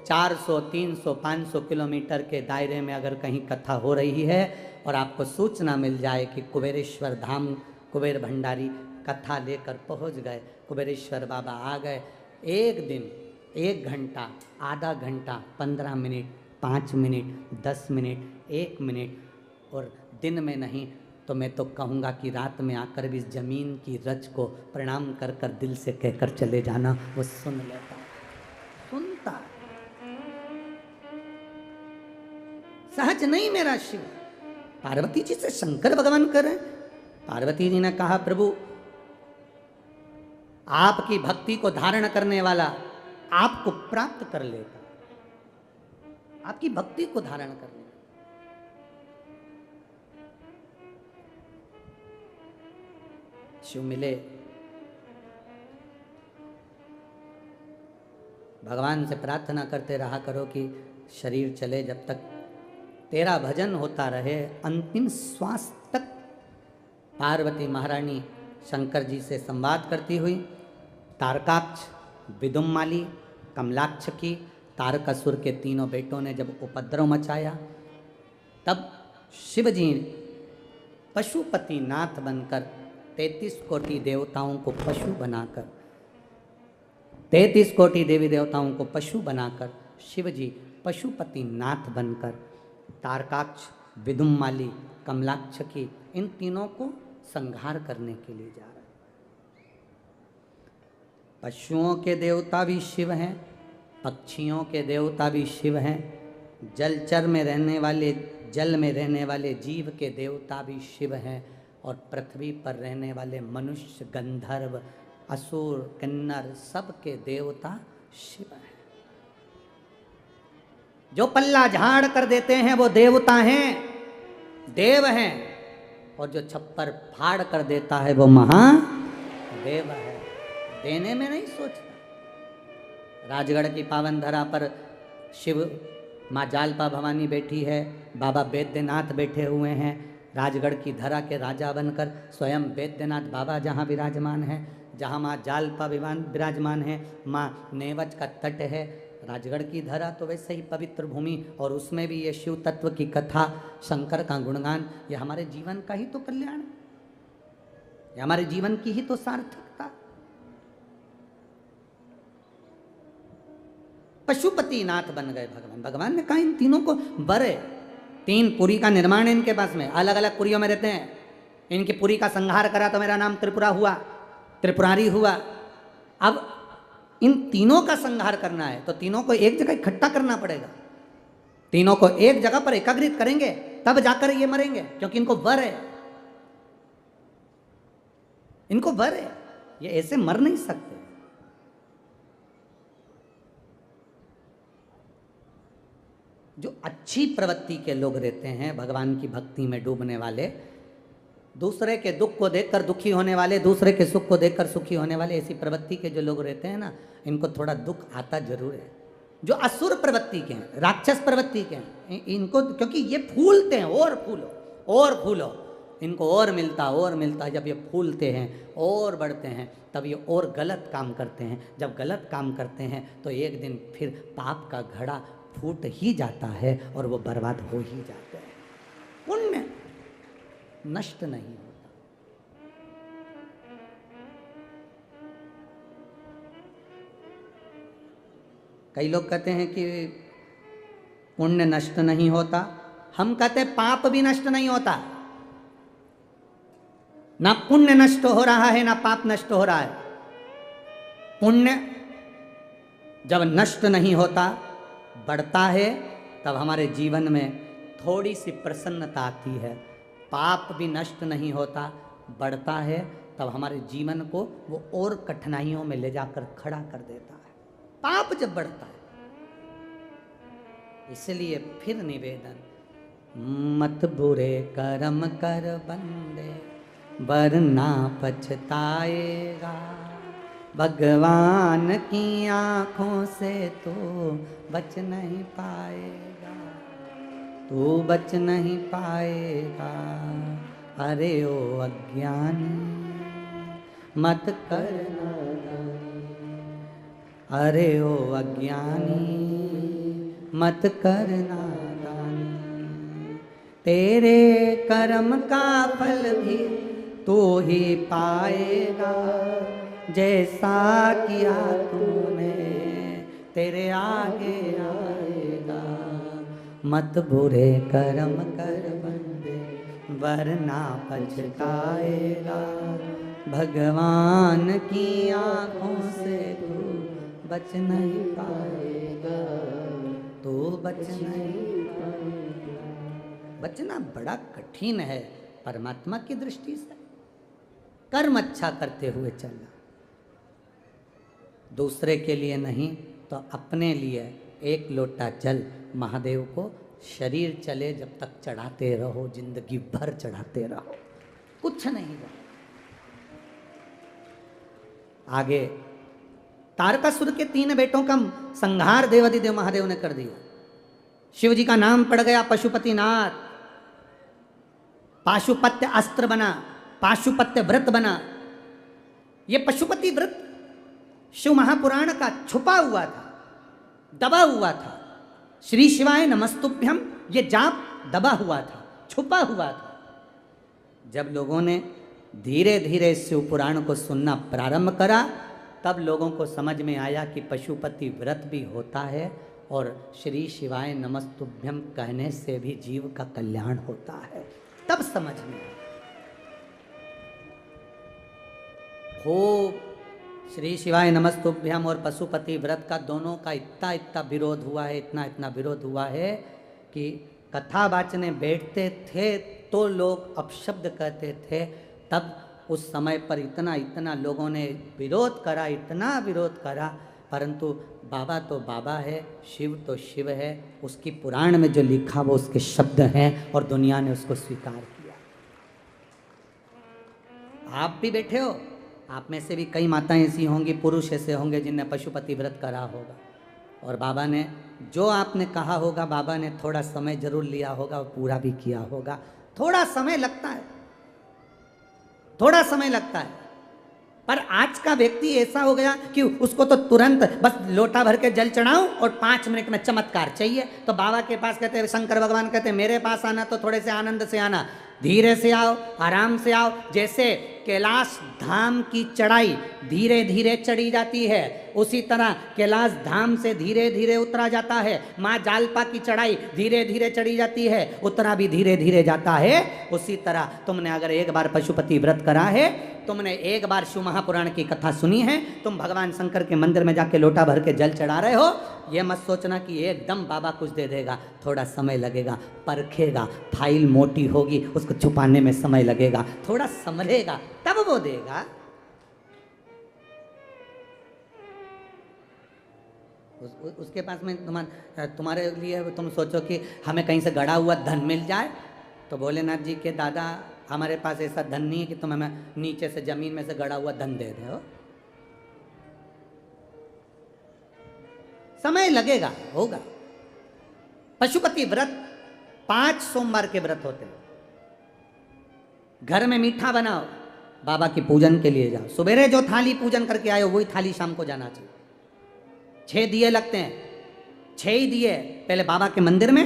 400, 300, 500 किलोमीटर के दायरे में अगर कहीं कथा हो रही है और आपको सूचना मिल जाए कि कुबेरेश्वर धाम कुबेर भंडारी कथा लेकर पहुंच गए, कुबेरेश्वर बाबा आ गए, एक दिन, 1 घंटा, आधा घंटा, 15 मिनट, 5 मिनट, 10 मिनट, 1 मिनट, और दिन में नहीं तो मैं तो कहूँगा कि रात में आकर भी इस जमीन की रज को प्रणाम कर कर दिल से कहकर चले जाना, वो सुन लेता, सुनता। सहज नहीं मेरा शिव। पार्वती जी से शंकर भगवान कर रहे हैं। पार्वती जी ने कहा प्रभु आपकी भक्ति को धारण करने वाला आपको प्राप्त कर लेगा, आपकी भक्ति को धारण कर लेगा। शिव मिले, भगवान से प्रार्थना करते रहा करो कि शरीर चले, जब तक तेरा भजन होता रहे, अंतिम श्वास तक। पार्वती महारानी शंकर जी से संवाद करती हुई, तारकाक्ष, विदुम्माली, कमलाक्ष की, तारकासुर के तीनों बेटों ने जब उपद्रव मचाया, तब शिव जी पशुपति नाथ बनकर 33 कोटि देवताओं को पशु बनाकर, 33 कोटि देवी देवताओं को पशु बनाकर शिव जी पशुपति नाथ बनकर तारकाक्ष, विदुम्माली, कमलाक्ष की, इन तीनों को संहार करने के लिए जा रहे हैं। पशुओं के देवता भी शिव हैं, पक्षियों के देवता भी शिव हैं, जलचर में रहने वाले, जल में रहने वाले जीव के देवता भी शिव हैं, और पृथ्वी पर रहने वाले मनुष्य, गंधर्व, असुर, किन्नर, सबके देवता शिव हैं। जो पल्ला झाड़ कर देते हैं वो देवता हैं, देव हैं, और जो छप्पर फाड़ कर देता है वो महादेव है। देने में नहीं सोचता। राजगढ़ की पावन धरा पर शिव माँ जालपा भवानी बैठी है, बाबा वैद्यनाथ बैठे हुए हैं, राजगढ़ की धरा के राजा बनकर स्वयं वैद्यनाथ बाबा जहाँ विराजमान है, जहाँ माँ जालपा विराजमान है, माँ नेवज का तट है, राजगढ़ की धरा तो वैसे ही पवित्र भूमि, और उसमें भी ये शिव तत्व की कथा, शंकर का गुणगान, ये हमारे जीवन का ही तो कल्याण है, ये हमारे जीवन की ही तो सार्थकता। पशुपति नाथ बन गए भगवान। भगवान ने कहा इन तीनों को वर है, 3 पुरी का निर्माण है इनके पास में, अलग अलग पुरियों में रहते हैं, इनकी पुरी का संहार करा तो मेरा नाम त्रिपुरा हुआ, त्रिपुरारी हुआ। अब इन तीनों का संहार करना है तो तीनों को एक जगह इकट्ठा करना पड़ेगा, तीनों को एक जगह पर एकाग्रित करेंगे तब जाकर ये मरेंगे, क्योंकि इनको वर है, इनको वर है, ये ऐसे मर नहीं सकते। जो अच्छी प्रवृत्ति के लोग रहते हैं, भगवान की भक्ति में डूबने वाले, दूसरे के दुख को देखकर दुखी होने वाले, दूसरे के सुख को देखकर सुखी होने वाले, ऐसी प्रवृत्ति के जो लोग रहते हैं ना, इनको थोड़ा दुख आता जरूर है। जो असुर प्रवृत्ति के हैं, राक्षस प्रवृत्ति के हैं, इनको, क्योंकि ये फूलते हैं, और फूलो और फूलो, इनको और मिलता है। जब ये फूलते हैं और बढ़ते हैं तब ये और गलत काम करते हैं। जब गलत काम करते हैं तो एक दिन फिर पाप का घड़ा फूट ही जाता है और वो बर्बाद हो ही जाते हैं। पुण्य नष्ट नहीं होता। कई लोग कहते हैं कि पुण्य नष्ट नहीं होता, हम कहते हैं पाप भी नष्ट नहीं होता। ना पुण्य नष्ट हो रहा है ना पाप नष्ट हो रहा है। पुण्य जब नष्ट नहीं होता, बढ़ता है, तब हमारे जीवन में थोड़ी सी प्रसन्नता आती है। पाप भी नष्ट नहीं होता, बढ़ता है, तब हमारे जीवन को वो और कठिनाइयों में ले जाकर खड़ा कर देता है, पाप जब बढ़ता है। इसलिए फिर निवेदन, मत बुरे कर्म कर बंदे, वरना पछताएगा। भगवान की आंखों से तो बच नहीं पाएगा, तू बच नहीं पाएगा। अरे ओ अज्ञानी मत करना, अरे ओ अज्ञानी मत करना दानी। तेरे कर्म का फल भी तू ही पाएगा, जैसा किया तूने तेरे आगे आएगा। मत बुरे कर्म कर बंदे, वरना पछताएगा। भगवान की आंखों से तू बच नहीं पाएगा, तू बच नहीं पाएगा। बचना बड़ा कठिन है परमात्मा की दृष्टि से। कर्म अच्छा करते हुए चलना, दूसरे के लिए नहीं तो अपने लिए एक लोटा जल महादेव को शरीर चले जब तक चढ़ाते रहो, जिंदगी भर चढ़ाते रहो, कुछ नहीं रहो। आगे तारकासुर के 3 बेटों का संहार देवाधिदेव महादेव ने कर दिया। शिव जी का नाम पड़ गया पशुपतिनाथ। पाशुपत्य अस्त्र बना, पाशुपत्य व्रत बना। यह पशुपति व्रत शिव महापुराण का छुपा हुआ था, दबा हुआ था। श्री शिवाय नमस्तुभ्यम ये जाप दबा हुआ था, छुपा हुआ था। जब लोगों ने धीरे धीरे शिव पुराण को सुनना प्रारंभ करा, तब लोगों को समझ में आया कि पशुपति व्रत भी होता है और श्री शिवाय नमस्तुभ्यम कहने से भी जीव का कल्याण होता है। तब समझ में आया। खूब श्री शिवाय नमस्तुभ्यम और पशुपति व्रत का दोनों का इतना इतना विरोध हुआ है, इतना इतना विरोध हुआ है कि कथा वाचने बैठते थे तो लोग अपशब्द कहते थे। तब उस समय पर इतना इतना लोगों ने विरोध करा, इतना विरोध करा, परंतु बाबा तो बाबा है, शिव तो शिव है। उसकी पुराण में जो लिखा वो उसके शब्द हैं और दुनिया ने उसको स्वीकार किया। आप भी बैठे हो, आप में से भी कई माताएं ऐसी होंगी, पुरुष ऐसे होंगे जिनने पशुपति व्रत करा होगा, और बाबा ने जो आपने कहा होगा, बाबा ने थोड़ा समय जरूर लिया होगा और पूरा भी किया होगा। थोड़ा समय लगता है, थोड़ा समय लगता है, पर आज का व्यक्ति ऐसा हो गया कि उसको तो तुरंत बस लोटा भर के जल चढ़ाऊं और 5 मिनट में चमत्कार चाहिए। तो बाबा के पास कहते हैं, शंकर भगवान कहते हैं, मेरे पास आना तो थोड़े से आनंद से आना, धीरे से आओ, आराम से आओ। जैसे कैलाश धाम की चढ़ाई धीरे धीरे चढ़ी जाती है, उसी तरह कैलाश धाम से धीरे धीरे उतरा जाता है। माँ जालपा की चढ़ाई धीरे धीरे चढ़ी जाती है, उतरा भी धीरे धीरे जाता है। उसी तरह तुमने अगर एक बार पशुपति व्रत करा है, तुमने एक बार शिव महापुराण की कथा सुनी है, तुम भगवान शंकर के मंदिर में जाके लोटा भर के जल चढ़ा रहे हो, ये मत सोचना कि एकदम बाबा कुछ दे देगा। थोड़ा समय लगेगा, परखेगा, फाइल मोटी होगी, उसको छुपाने में समय लगेगा, थोड़ा संभलेगा, तब वो देगा। उसके पास में तुम्हारे लिए तुम सोचो कि हमें कहीं से गड़ा हुआ धन मिल जाए, तो भोलेनाथ जी के दादा हमारे पास ऐसा धन नहीं है कि तुम हमें नीचे से जमीन में से गड़ा हुआ धन दे रहे हो। समय लगेगा, होगा। पशुपति व्रत 5 सोमवार के व्रत होते हैं। घर में मीठा बनाओ, बाबा की पूजन के लिए जाओ। सुबेरे जो थाली पूजन करके आए हो वही थाली शाम को जाना चाहिए। 6 दिए लगते हैं, 6 ही दिए पहले बाबा के मंदिर में,